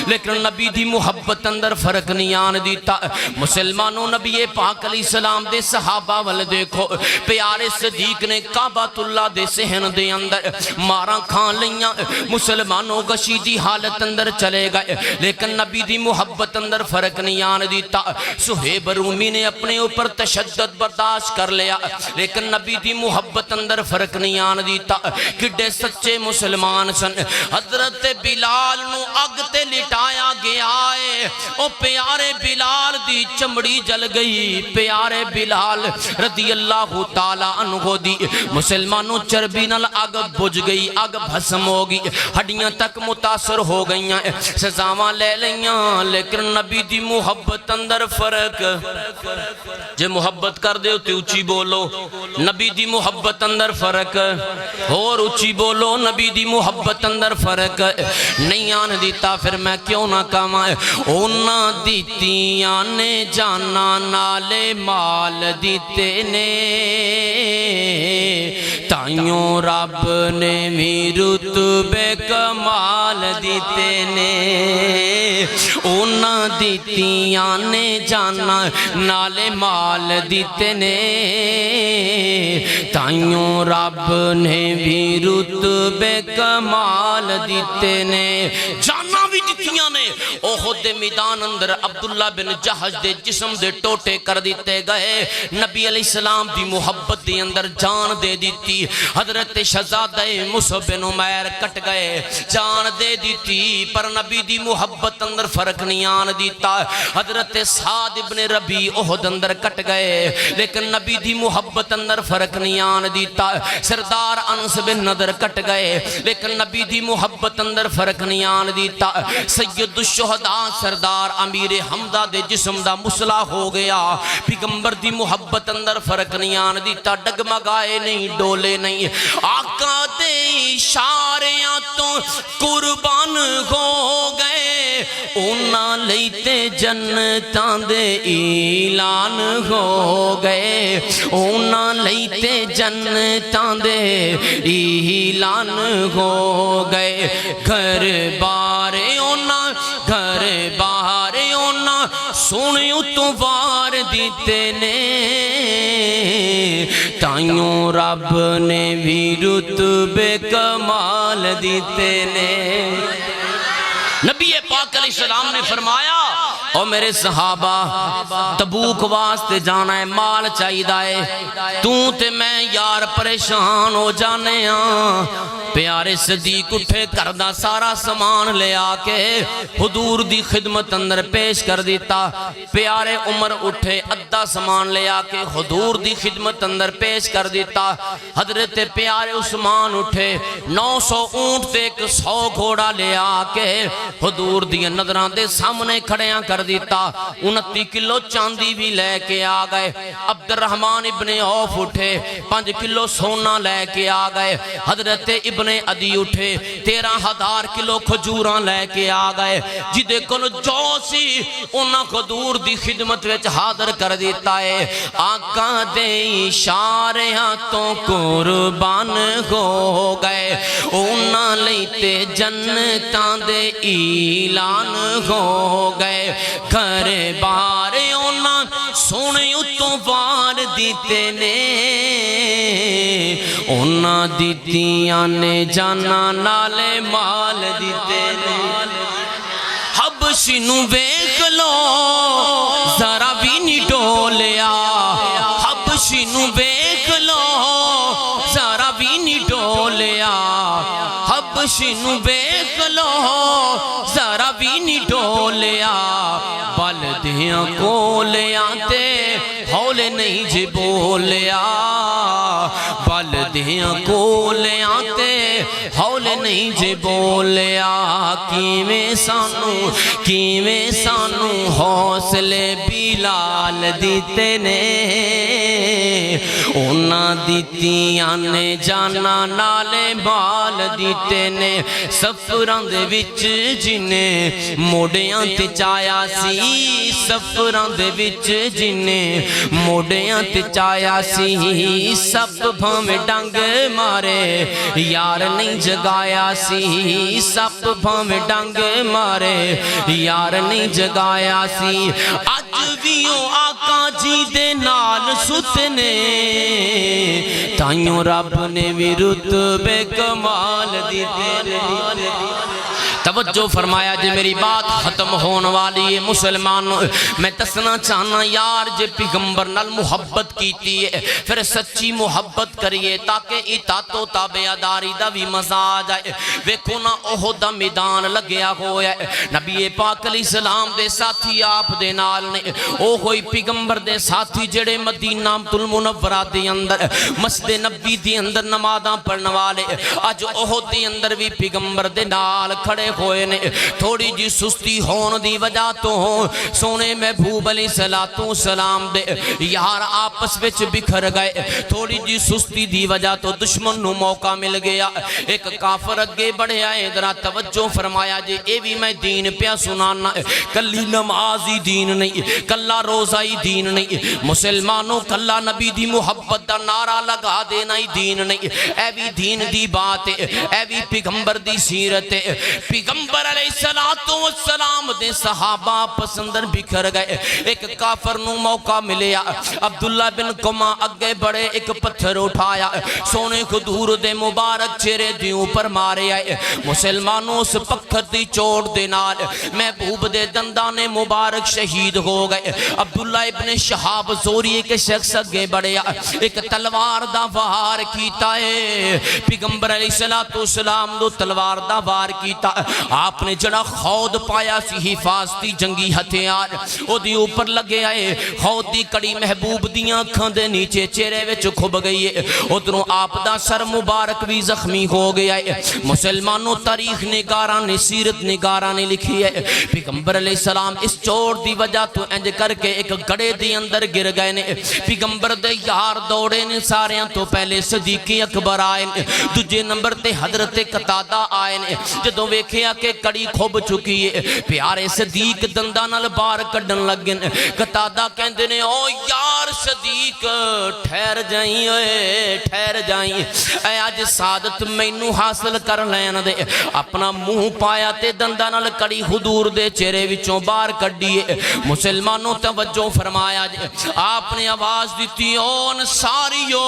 لیکن نبی دی محبت اندر فرق نہیں آن دیتا مسلمانوں نبی پاک علیہ السلام دے صحابہ وال دیکھو پیارے صدیق نے کعبۃ اللہ دے صحن دے اندر ماراں کھان لیاں مسلمانوں غشی دی حالت اندر چلے گئے لیکن نبی دی محبت اندر فرق نہیں آن دیتا سہیب رومی نے اپنے اوپر تشدد برداشت کر لیا لیکن نبی دی محبت اندر فرق نہیں آن دیتا کڈے سچے مسلمان سن حضرت بلال نو اگ تے لٹایا گیا ہے او پیارے بلال دی چمڑی جل گئی پیارے بلال رضی اللہ تعالی عنہ دی مسلمانوں چربی نال اگ بجھ گئی اگ بھسم ہو گئی ہڈیاں تک متاثر ہو گئیاں سزاواں لے لیاں لیکن نبی دی محبت اندر فرق جے محبت کر دے تے اچھی بولو نبی دی محبت اندر فرق اور اچھی بولو نبی دی محبت اندر فرق نہیں آن دیتا پھر میں کیوں نہ کہاں اونا دیتیاں نے جانا نالے مال دیتے نے تائیوں رب نے بھی رتبے کمال دیتے نے اونا دیتیاں نے جانا نالے مال دیتے نے تائیوں رب نے بھی رتبے کمال دیتے نے جانا بھی دیتیاں نے احد دے میدان اندر عبداللہ بن جہش دے جسم دے ٹوٹے کر دیتے گئے نبی علیہ السلام دی محبت دے اندر جان دے دیتی حضرت شہزادہ مصعب بن عمیر کٹ گئے جان دے دیتی پر نبی دی محبت اندر فرق نہیں آن دیتا حضرت سعد بن ربیع احد اندر کٹ گئے لیکن نبی دی محبت اندر فرق نہیں آن دیتا سردار انس بن نضر کٹ گئے لیکن نبی دی محبت اندر فرق نہیں آن دیتا سید الشہداء سردار امیر حمزہ دے جسم دا مسئلہ ہو گیا پیغمبر دی محبت اندر فرق نہیں آن دیتا ڈگمگائے نہیں ڈولے نہیں آقا دے اشاریاں تو قربان ہو گئے اونا لیتے جنتاں دے اعلان ہو گئے اونا لیتے جنتاں دے اعلان ہو گئے گھر بارے اونا گھر بارے اونا سنیوں تو وار دیتے نے تائیوں رب نے بھی رتبے کمال دیتے نے نبی پاک علیہ السلام نے فرمایا اور میرے صحابہ تبوک واسطے جانا ہے مال چاہی دائے تے میں یار پریشان ہو جانے ہاں پیارے صدیق اٹھے کردہ سارا سامان لے آکے حضور دی خدمت اندر پیش کر دیتا پیارے عمر اٹھے ادھا سامان لے آکے حضور دی خدمت اندر پیش کر دیتا حضرت پیارے عثمان اٹھے 900 اونٹ تے 100 گھوڑا لے آکے حضور دی نظران دے سامنے کھڑیاں کر کر دیتا 29 کلو چاندی بھی لے کے آ گئے عبد الرحمن ابن عوف اٹھے 5 کلو سونا لے کے آ گئے حضرت ابن عدی اٹھے 13,000 کلو کھجوراں لے کے آ گئے جدے کل جو سی انہاں کھجور دی خدمت وچ حاضر کر دیتا ہے آقا دے اشاریاں تو قربان ہو گئے انہاں لیتے جنتاں دے اعلان ہو گئے گھر بار انہاں سونے اتوں وار دیتے نے انہاں دیتیاں نے جانا نالے مال دیتے نے حبشی نو ویکھ لو ذرا بھی نہیں ڈولیا حبشی نو ویکھ لو ذرا بھی نہیں ڈولیا حبشی نو ویکھ لو ذرا بھی نہیں ڈولیا بلدیاں کولیا تے ہولے نہیں جی بولیا بلدیاں کولیا تے ہولے نہیں جی بولیا کیویں سانو حوصلے بلال دیتے نے انہاں دیتیاں نے جانا نالے مال دیتے نے سفراں دے وچ جنے موڑیاں تے چایا سی سفراں دے وچ جنے موڑیاں تے چایا سی سب بھاویں ڈنگ مارے یار نہیں جگایا سی سب بھاویں ڈنگ مارے یار نہیں جگایا سی اج ویوں آقا جی دے نال ستنے تائیوں رب نے بھی رتبے کمال دیتے نے توجہ فرمایا جے میری بات ختم ہون والی ہے مسلمان میں تسنا چاہنا یار جے پیغمبر نال محبت کیتی ہے پھر سچی محبت کریے تاکہ اطاعت و تابعداری دا بھی مزہ آ جائے ویکھو نا احد دا میدان لگیا ہویا ہے نبی پاک علیہ السلام دے ساتھی آپ دے نال نے او ہوئی پیغمبر دے ساتھی جڑے مدینہ المنورہ دے اندر مسجد نبی دے اندر نمازاں پڑھن والے اج احد دے اندر بھی پیغمبر دے نال کھڑے ہوئے نے تھوڑی جی سستی ہون دی وجہ تو سونے محبوب علیہ السلام دے یار آپس وچ بکھر گئے تھوڑی جی سستی دی وجہ تو دشمن نو موقع مل گیا ایک کافر اگے بڑھے آئے ذرا توجہ فرمایا جے اے بھی میں دین پیا سنانا کلی نمازی دین نہیں کلا روزائی دین نہیں مسلمانوں کلا نبی دی محبت دا نعرہ لگا دینا ہی دین نہیں اے بھی دین دی بات ہے اے بھی پیغمبر دی سیرت ہے پیغمبر علیہ السلام دے صحابہ پسندر بکھر گئے ایک کافر نو موقع ملیا عبداللہ بن قمہ اگے بڑے ایک پتھر اٹھایا سونے خدور دے مبارک چہرے دیوں پر مارے آئے مسلمانوں اس پکھر دی چوٹ دے نال محبوب دے دندان مبارک شہید ہو گئے عبداللہ ابن شہاب زوری کے شخص اگے بڑے ایک تلوار دا وار کیتا ہے پیغمبر علیہ السلام دو تلوار دا وار کیتا آپ نے جڑا خود پایا سی حفاظتی جنگی ہتھیار او دی اوپر لگے آئے خود دی کڑی محبوب دیاں کھان دے نیچے چہرے وچ کھب گئی ہے ادھروں آپ دا سر مبارک بھی زخمی ہو گیا ہے مسلمانوں تاریخ نگاران نے سیرت نگاران نے لکھی ہے پیغمبر علیہ السلام اس چوٹ دی وجہ تو انج کر کے ایک گڑے دی اندر گر گئے نے پیغمبر دے یار دوڑے نے ساریاں تو پہلے صدیق اکبر آئے نے دوجے نمبر تے حضرت قتادہ آئے نے جدوں ویکھیا کہ کڑی کھب چکی ہے پیارے صدیق دنداں نال بار کڈن لگے قتادہ کہندے نے او یار صدیق ٹھہر جائیں اوئے ٹھہر جائیں اے اج سعادت مینوں حاصل کر لین دے اپنا منہ پایا تے دنداں نال کڑی حضور دے چہرے وچوں باہر کڈی ہے مسلمانوں توجہ فرمایا جے آپ نے آواز دیتی او انصاریو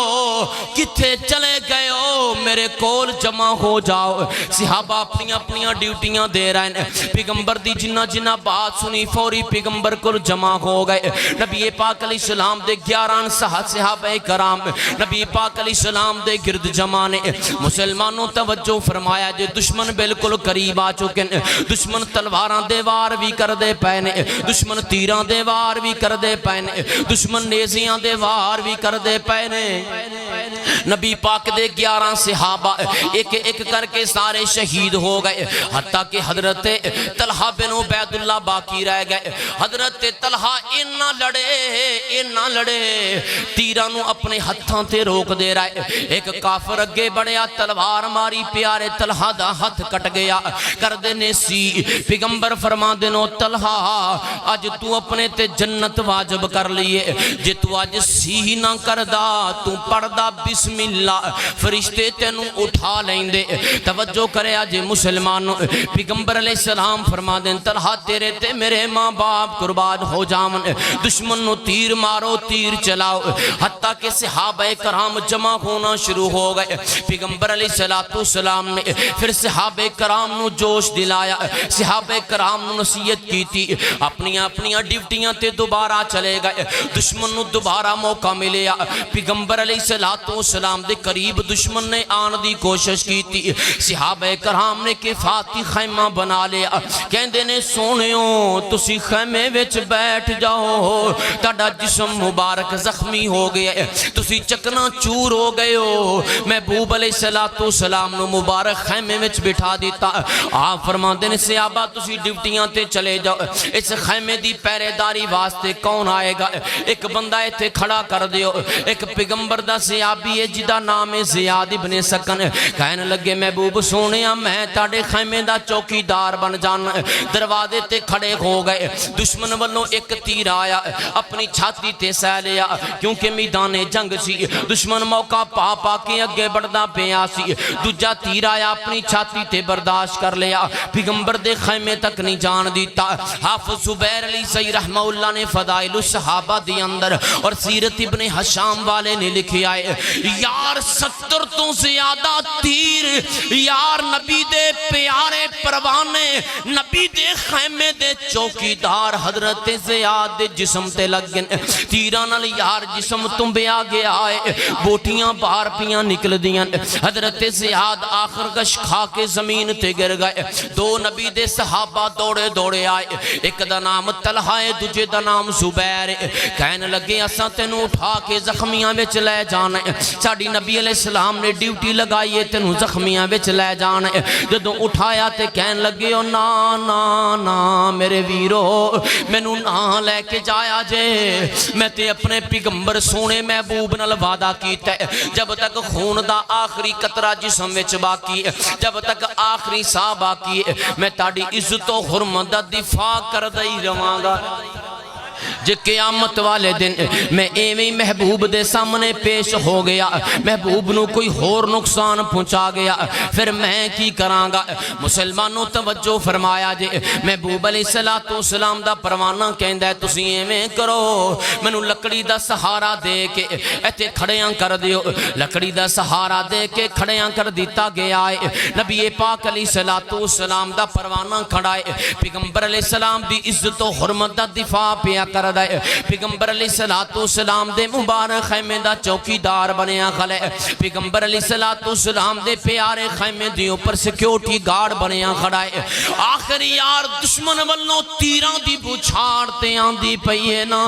کتھے چلے گئے ہو میرے کول جمع ہو جاؤ صحابہ اپنی ڈیوٹیاں دے رہے ہیں پیغمبر دی جنہ بات سنی فوری پیغمبر کو جمع ہو گئے نبی پاک علیہ السلام دے 11 صحابہ کرام نبی پاک علیہ السلام دے گرد جمع نے مسلمانوں توجہ فرمایا جے دشمن بالکل قریب آ چکے ہیں دشمن تلواراں دے وار بھی کر دے پینے دشمن تیراں دے وار بھی کر دے پینے دشمن نیزیاں دے وار بھی کر دے پینے نبی پاک دے 11 صحابہ ایک ایک کر کے سارے شہید ہو گئے، حتیٰ کہ حضرت طلحہ بن عبید اللہ باقی رہ گئے۔ حضرت طلحہ اینا لڑے تیرہ نو اپنے ہتھاں تے روک دے رہے، ایک کافر اگے بڑھیا تلوار ماری، پیارے طلحہ دا ہتھ کٹ گیا، کر دینے سی پیغمبر فرما دینو طلحہ آج تو اپنے تے جنت واجب کر لیے، جے تو آج سی نہ کردا تو پڑھدا بسم اللہ فرشتے تینو اٹھا لیں دے۔ توجہ کرے آج مسلمانوں، پیغمبر علیہ السلام فرما دیں طلحہ تیرے تے میرے ماں باپ قربان ہو جامن، دشمن نو تیر مارو تیر چلاؤ، حتیٰ کہ صحابہ کرام جمع ہونا شروع ہو گئے۔ پیغمبر علیہ السلام نے پھر صحابہ کرام نو جوش دلایا، صحابہ کرام نو نصیحت کی تھی، اپنی ڈیوٹیاں تے دوبارہ چلے گئے، دشمن نو دوبارہ موقع ملیا، پیغمبر علیہ السلام دے قریب دشمن نے آن دی کوشش کی تھی، صحابہ کرام نے کفاتی خیمہ بنا لیا، کہندے نے سونیوں تسی خیمے وچ بیٹھ جاؤ، تاڑا جسم مبارک زخمی ہو گئے، تسی چکنا چور ہو گئے ہو۔ محبوب علیہ السلام نو مبارک خیمے وچ بٹھا دیتا، آپ فرما دینے صحابہ تسی ڈیوٹیاں تے چلے جاؤ، اس خیمے دی پہرے داری واسطے کون آئے گا؟ ایک بندہ تے کھڑا کر دیو، ایک پیغمبر دا صحابی ہے جدا نام زیاد ابن سکن، کہنے لگے محبوب سونیا میں تاڑے خیمے دا چوکی دار بن جانا، دروازے تے کھڑے ہو گئے، دشمن والوں ایک تیر آیا اپنی چھاتی تے سہ لیا، کیونکہ میدان جنگ سی، دشمن موقع پا کے اگے بڑھدا پیا سی، دوجا تیر آیا اپنی چھاتی تے برداشت کر لیا، پیغمبر دے خیمے تک نہیں جان دیتا۔ حافظ زبیر علی سی رحمہ اللہ نے فضائل الصحابہ دی اندر اور سیرت ابن حشام والے نے لکھی آئے، یار 70 تو زیادہ تیر یار نبی دے پیارے پروانے نبی دے خیمے دے چوکی دار حضرت زیاد دے جسم تے لگن، تیران علی یار جسم تم بیا گیا ہے، بوٹیاں بار پیاں نکل دیاں، حضرت زیاد آخر گش کھا کے زمین تے گر گئے، دو نبی دے صحابہ دوڑے آئے، ایک دا نام طلحہ ہے دوجے دا نام زبیر ہے، کہنے لگے اساں تینوں اٹھا کے زخمیاں وچ لے جانا ہے، ساڑی نبی علیہ السلام نے ڈیوٹی لگائی ہے تینوں زخمیاں وچ لے جانا ہے، جدوں اٹھایا تے کہنے لگے او نا میرے ویرو مینوں نہ لے کے جایا جے، میں تے اپنے پیغمبر سونے محبوب نال وعدہ کیتا ہے، جب تک خون دا آخری قطرہ جسم وچ باقی ہے، جب تک آخری سا باقی ہے، میں تاڑی عزت و حرمت دا دفاع کر دئی رواں گا۔ جے قیامت والے دن میں ایویں محبوب دے سامنے پیش ہو گیا، محبوب نو کوئی ہور نقصان پہنچا گیا، پھر میں کی کراں گا؟ مسلمانوں توجہ فرمایا جے، محبوب علیہ السلام دا پروانہ کہندا ہے تسی ایویں کرو مینوں لکڑی دا سہارا دے کے ایتھے کھڑیاں کر دیو، لکڑی دا سہارا دے کے کھڑیاں کر دیتا گیا ہے، نبی پاک علیہ السلام دا پروانہ کھڑا ہے، پیغمبر علیہ السلام دی عزت و حرمت دا دفاع پیا کر دے، پیغمبر علیہ السلام دے مبارک خیمے دا چوکی دار بنیا کھلے، پیغمبر علیہ السلام دے پیارے خیمے دی اوپر سیکیورٹی گارڈ بنیا کھڑا ہے، آخری یار دشمن والوں تیران دی بچھاڑ تے آندی پئیے نا،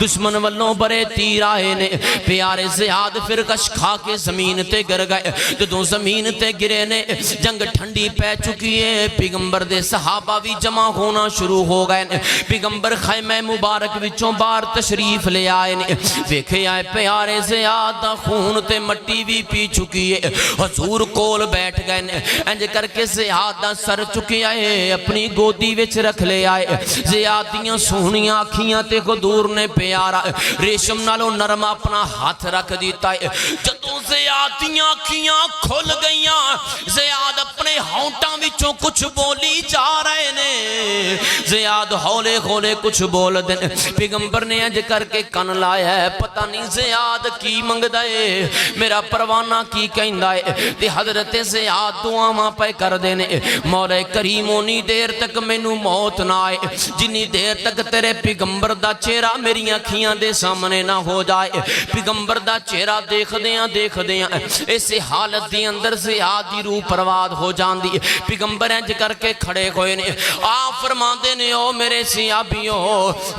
دشمن والوں برے تیر آئے نے، پیارے زیاد پھر کش کھا کے زمین تے گر گئے، جدوں زمین تے گرے نے جنگ ٹھنڈی پہ چکی ہے، پیغمبر دے صحابہ بھی جمع ہونا شروع ہو گئے، پیغمبر خیمہ مبارک وچوں بار تشریف لے آئے نے، ویکھے آئے پیارے زیاد خون تے مٹی بھی پی چکی ہے، حضور کول بیٹھ گئے نے، انج کر کے زیاد سر چکے آئے اپنی گودی وچ رکھ لے آئے، زیادیاں سونیاں آکھیاں تے حضور نے پیارا ریشم نالوں نرم اپنا ہاتھ رکھ دیتا ہے، جدوں زیادیاں آکھیاں کھل گئیاں، زیاد اپنے ہونٹاں وچوں کچھ بولی جا رہے نے، زیاد ہولے کھولے کچھ بول دیں، پیغمبر نے انج کر کے کن لایا ہے، پتہ نہیں زیاد کی منگدا ہے، میرا پروانہ کی کہندا ہے، تے حضرت زیاد دعاواں پہ کر دینے، مولا کریم اونی دیر تک مینوں موت نہ آئے جنی دیر تک تیرے پیغمبر دا چہرہ میری آنکھیاں دے سامنے نہ ہو جائے، پیغمبر دا چہرہ دیکھ ویکھدے ہیں اسی حالت دی اندر زیاد دی روح پرواد ہو جاندی ہے پیغمبر انج کر کے کھڑے ہوئے نے آپ فرماندے نے او میرے صحابیو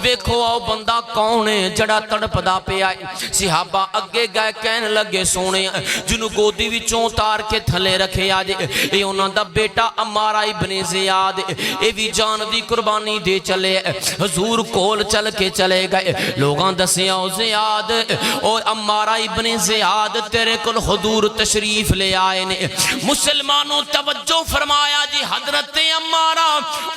ویکھو او بندہ کون ہے جڑا تڑپدا پیا ہے صحابہ اگے گئے کہنے لگے سونے جنوں گودی وچوں اتار کے تھلے رکھے آج اے انہاں دا بیٹا عمارہ ابن زیاد اے بھی جان دی قربانی دے چلے حضور کول چل کے چلے گئے لوگاں دسیا او زیاد او عمارہ ابن زیاد تیرے کل حضور تشریف لے آئے نے مسلمانوں توجہ فرمایا جی حضرت عمارہ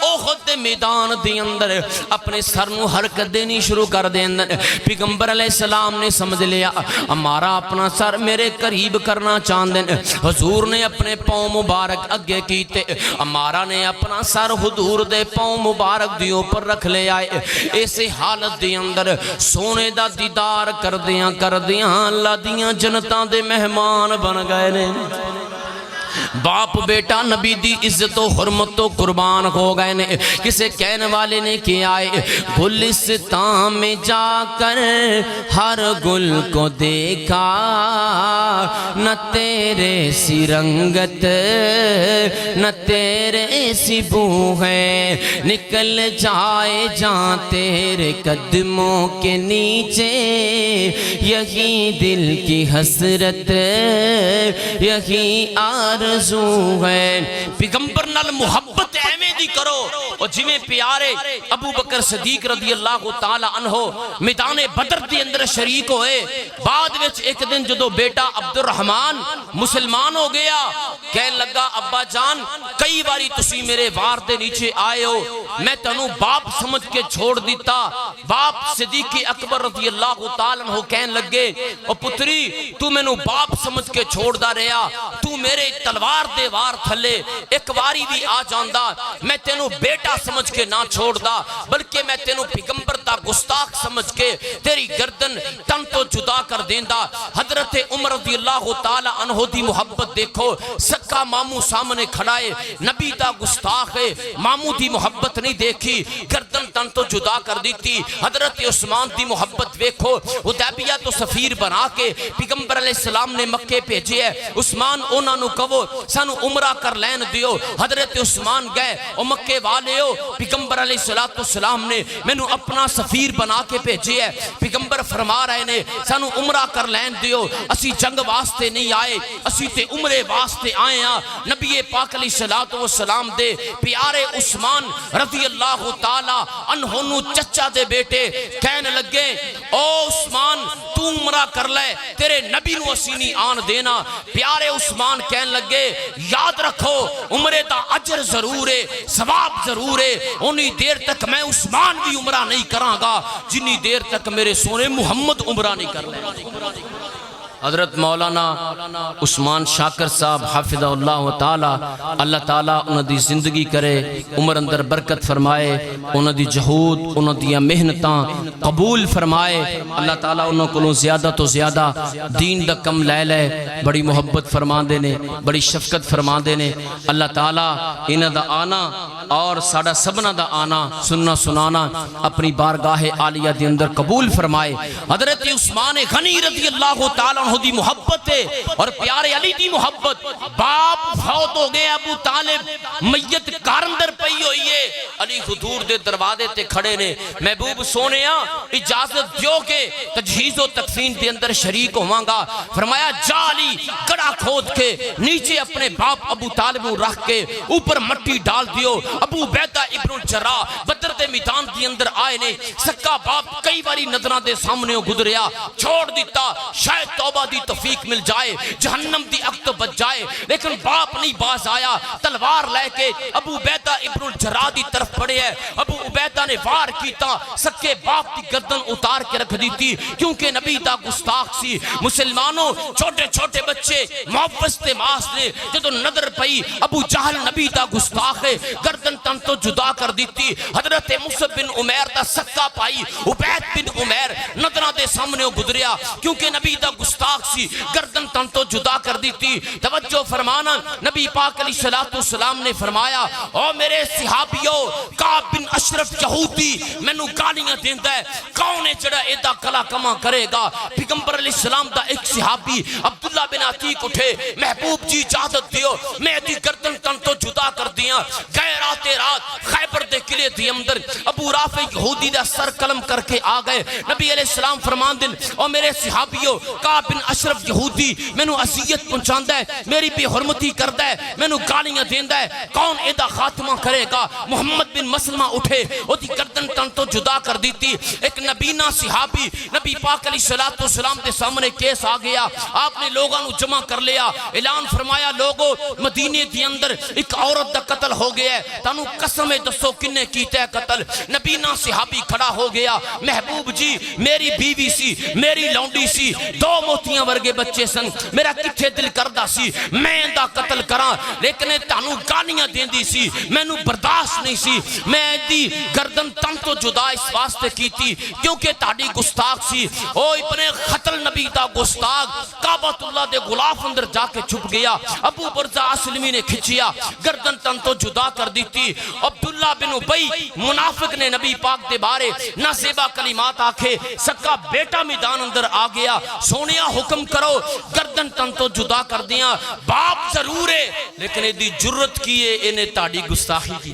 احد میدان دی اندر اپنے سر نو حرکت دینی شروع کر دین پیغمبر علیہ السلام نے سمجھ لیا عمارہ اپنا سر میرے قریب کرنا چاندن حضور نے اپنے پاؤں مبارک اگے کیتے عمارہ نے اپنا سر حضور دے پاؤں مبارک دیوں پر رکھ لے آئے ایسے حالت دی اندر سونے دا دیدار کر دیاں اللہ دیاں جنتاں دے مہمان بن گئے نے باپ بیٹا نبی دی عزت و حرمت و قربان ہو گئے نے کسے کہنے والے نے کیا ہے گلستان میں جا کر ہر گل کو دیکھا نہ تیرے سی رنگت نہ تیرے سی بو ہے نکل جائے جہاں تیرے قدموں کے نیچے یہی دل کی حسرت یہی آرزو ہے پیغمبر نال محبت ایویں دی کرو اور جویں پیارے ابو بکر صدیق رضی اللہ تعالی عنہ میدان بدر دی اندر شریک ہوئے بعد وچ ایک دن جدو بیٹا عبد الرحمن مسلمان ہو گیا کہنے لگا ابا جان کئی باری تسی میرے وار دے نیچے آئے ہو میں تنوں باپ سمجھ کے چھوڑ دیتا باپ صدیق اکبر رضی اللہ تعالی عنہ کہنے لگے او پتری تو میں نو باپ سمجھ کے چھوڑ دا رہا تو میرے تلوار دے وار تھلے ایک واری بھی آ جاندہ میں تینوں بیٹا سمجھ کے نہ چھوڑ دا بلکہ میں تینوں پیغمبر دا گستاخ سمجھ کے تیری گردن تن تو جدا کر دیندہ حضرت عمر رضی اللہ تعالی عنہ دی محبت دیکھو سکا ماموں سامنے کھڑائے نبی دا گستاخ ہے ماموں دی محبت نہیں دیکھی گردن تن تو جدا کر دیتی حضرت عثمان دی محبت دیکھو حدیبیہ تو سفیر بنا کے پیغمبر علیہ السلام نے مکے بھیجے ہے عثمان اونا نو کہو سانو عمرہ کر لین دیو حضرت عثمان گئے او مکے والے ہو پیغمبر علیہ السلام نے میں نو اپنا سفیر بنا کے بھیجے ہے پیغمبر فرما رہے نے سانو عمرہ کر لین دیو اسی جنگ واسطے نہیں آئے اسی تے عمرے واسطے آئے ہاں نبی پاک علیہ السلام دے پیارے عثمان رضی اللہ تعالی عنہ نو چچا دے بیٹے کہنے لگے او عثمان تو عمرہ کر لے تیرے نبی نو اسی نہیں آن دینا پیارے عثمان کہنے لگے یاد رکھو عمرے دا اجر ضرور ہے ثواب ضرور ہے انہی دیر تک میں عثمان بھی عمرہ نہیں کراں گا جنہی دیر تک میرے سونے محمد عمرہ نہیں کر لے حضرت مولانا عثمان شاکر صاحب حافظ اللہ تعالی اللہ تعالی انہوں دی زندگی کرے عمر اندر برکت فرمائے انہوں دی جہود انہوں دی محنتاں قبول فرمائے اللہ تعالی انہوں کو زیادہ تو زیادہ دین دا کم لے لے بڑی محبت فرما دینے بڑی شفقت فرما دینے اللہ تعالی انہوں دا آنا اور ساڑا سبنا دا آنا سننا سنانا اپنی بارگاہ عالیہ دی اندر قبول فرمائے حضرت عثمان غنی رضی اللہ تعالی دی محبت ہے اور پیارے علی دی محبت باپ فوت ہو گئے ابو طالب میت کارندر پئی ہوئی ہے علی حضور دے دروازے تے کھڑے نے محبوب سونیا اجازت دیو کہ تجہیز و تکفین دے اندر شریک ہوواں گا فرمایا جا علی گڑا کھود کے نیچے اپنے باپ ابو طالب رکھ کے اوپر مٹی ڈال دیو ابو عبیدہ ابن الجراح بدر دے میدان دی اندر آئے نے سکا باپ کئی باری نظرہ دے سامنے گزریا چھوڑ دیتا شاید توبہ دی توفیق مل جائے جہنم دی اکت بچ جائے لیکن باپ نہیں باز آیا تلوار لے کے ابو عبیدہ ابن الجراح دی طرف پڑے ہے ابو عبیدہ نے وار کیتا سکے باپ دی گردن اتار کے رکھ دیتی کیونکہ نبی دا گستاخ سی مسلمانوں چھوٹے چھوٹے بچے محفظ تماس نے جدو نظر پئی ابو جہل نبی دا گستاخ ہے گردن تن تو جدا کر دیتی حضرت مصعب بن عمیر دا سکا پائی عبید بن عمیر نظرہ دے سامنے گزریا کیونکہ نبی دا گستاخ سی گردن تن تو جدا کر دیتی توجہ فرمانا نبی پاک علیہ السلام نے فرمایا او میرے صحابیوں کعب بن اشرف یہودی میں نو گالیاں دیندہ ہے کون ہے جڑا ایدہ کلا کما کرے گا پیغمبر علیہ السلام دا ایک صحابی عبداللہ عبداللہ بن عتیق اٹھے، محبوب جی اجازت دیو میں دی گردن تن تو جدا کر دیا، گئے رات خیبر دے قلعے دی اندر ابو رافع یہودی دا سر قلم کر کے آ گئے، نبی علیہ السلام فرمان دن اور میرے صحابیوں کعب بن اشرف یہودی مینوں اذیت پہنچاندا ہے، میری بے حرمتی کردا ہے، مینوں گالیاں دیندا ہے، کون ایدا خاتمہ کرے گا؟ محمد بن مسلمہ اٹھے، او دی گردن تن تو جدا کر دیتی، ایک نبینا صحابی نبی پاک علیہ السلام دے سامنے کیس آ گیا، آپ نے لوگاں نو جمع کر لیا، اعلان فرمایا لوگو مدینے دی اندر ایک عورت دا قتل ہو گیا ہے، تانوں قسم دسو کنے کیتا ہے قتل؟ نبینا صحابی کھڑا ہو گیا، محبوب جی میری بیوی سی، میری لونڈی سی، 2 موتیاں ورگے بچے سن، میرا کتھے دل کردہ سی میں دا قتل کراں، لیکن تانوں گالیاں دیندی سی، مینوں برداشت نہیں سی، میں دی گردن تن تو جدا اس واسطے کیتی کیونکہ تاڑی گستاخ سی، او ابن قتل نبی دا گستاخ کعبۃ اللہ دے غلاف اندر جا کے چھپ گیا، ابو برزہ اسلمی نے کھچیا، گردن تن تو جدا کر دیتی، عبداللہ بن ابی منافق نے نبی پاک دے بارے نہ زیبا کلمات آکھے، سکا بیٹا میدان اندر آ گیا، سونیا حکم کرو گردن تن تو جدا کر دیا، باپ ضرور ہے لیکن ایدی جرت کیے انہیں تاڑی گستاخی کی،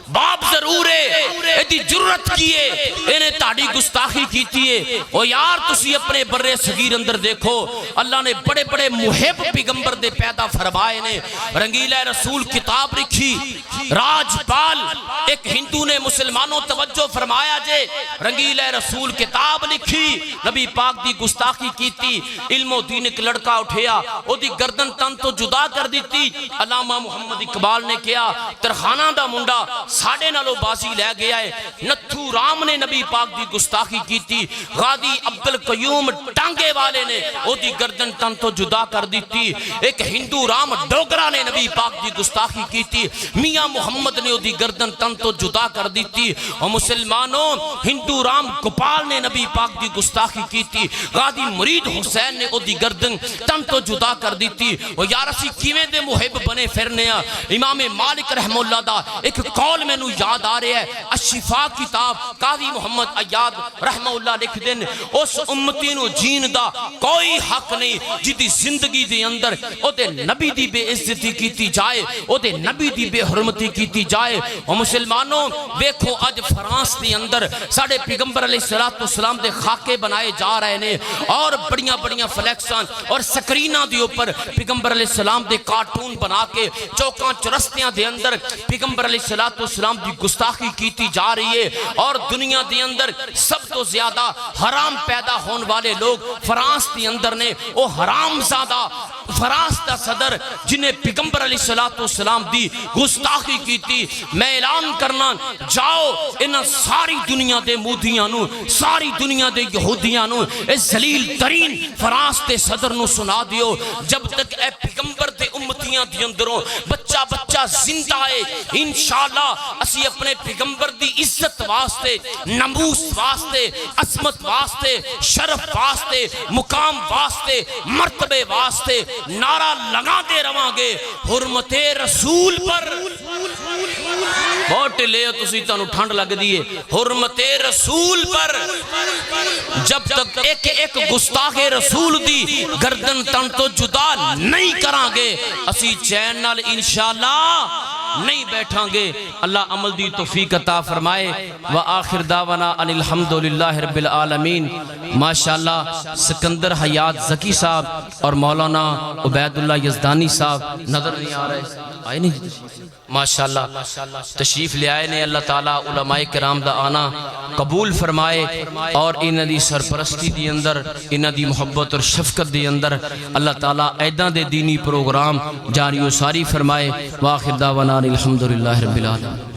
باپ ضرور ہے ایدی جرت کیے انہیں تاڑی گستاخی کیتی ہے۔ اور یار تسی اپنے برے صغیر اندر دیکھو اللہ نے بڑے بڑے محب پیغمبر دے پیدا فرمائے نے، رنگیلہ رسول کتاب لکھی، راج پال ایک ہندو نے مسلمانوں توجہ فرمایا جے، رنگیلہ رسول کتاب لکھی، نبی پاک دی گستاخی کیتی، علم و دین ایک لڑکا اٹھیا، او دی گردن تن تو جدا کر دیتی، علامہ محمد اقبال نے کیا ترخانہ دا منڈا ساڑھے نالو بازی لے گیا ہے، نتھو رام نے نبی پاک دی گستاخی کیتی، غادی عبدالقیوم ٹانگے والے نے او دی گردن تن تو جدا کر دیتی، ایک ہندو رام ڈوگرا نے نبی پاک دی گستاخی کیتی، میاں محمد نے او دی گردن تن تو جدا کر دیتی، اور مسلمانوں ہندو رام گوپال نے نبی پاک دی گستاخی کیتی، غادی مرید حسین نے او دی گردن تن تو جدا کر دیتی، اور یار اسی کیویں دے محب بنے پھرنے ہاں۔ امام مالک رحمہ اللہ دا ایک قول میں نو یاد آ رہے ہے، الشفا کتاب قاضی محمد عیاد رحمہ اللہ لکھ دن، اس امتی نو جین دا کوئی حق نہیں جدی زندگی دے اندر او دے نبی دی بے عزتی کیتی جائے، او دے نبی دی بے حرمتی کیتی جائے۔ اور مسلمانوں دیکھو اج فرانس دی اندر ساڑھے پیغمبر علیہ السلام دے خاکے بنائے جا رہے نے، اور بڑیاں بڑیاں فلیکسان اور سکرینہ دی اوپر پیغمبر علیہ السلام دے کارٹون بنا کے چوکاں چرستیاں دے اندر پیغمبر علیہ السلام دی گستاخی کیتی جا رہی ہے، اور دنیا دے اندر سب تو زیادہ حرام پیدا ہون والے لوگ فرانس دے اندر نے، او حرام زادہ فرانس دا صدر جنہیں پیغمبر علیہ السلام دی گستاخی کیتی، میں اعلان کرنا جاؤ انہاں ساری دنیا دے مودیاں نو، ساری دنیا دے یہودیاں نو اس ذلیل ترین فرانس دے صدر نو سنا دیو، جب تک اے پیغمبر دے امتیاں دی اندروں بچہ بچہ زندہ ہے انشاءاللہ اسی اپنے پیغمبر دی عزت واسطے، نموس واسطے، عظمت واسطے، شرف واسطے، مقام واسطے، مرتبے واسطے نعرہ لگا دے رواں گے حرمت رسول پر۔ بہت لے تسی تانوں ٹھنڈ لگ دیئے، حرمت رسول پر جب تک ایک گستاخ رسول دی گردن تن تو جدا نہیں کران گے اسی چین نال انشاءاللہ نہیں بیٹھاں گے۔ اللہ عمل دی توفیق عطا فرمائے۔ وآخر دعوانا ان الحمدللہ رب العالمین۔ ماشاءاللہ سکندر حیات زکی صاحب اور مولانا عبید اللہ یزدانی صاحب نظر نہیں آ رہے، آئے نہیں ماشاءاللہ تشریف لے آئے نے، اللہ تعالیٰ علماء کرام دا آنا قبول فرمائے، اور انہ دی سرپرستی دی اندر، انہ دی محبت اور شفقت دی اندر اللہ تعالیٰ ایدہ دے دینی پروگرام جاری و ساری فرمائے۔ وآخر دعوانا الحمدللہ رب العالمین۔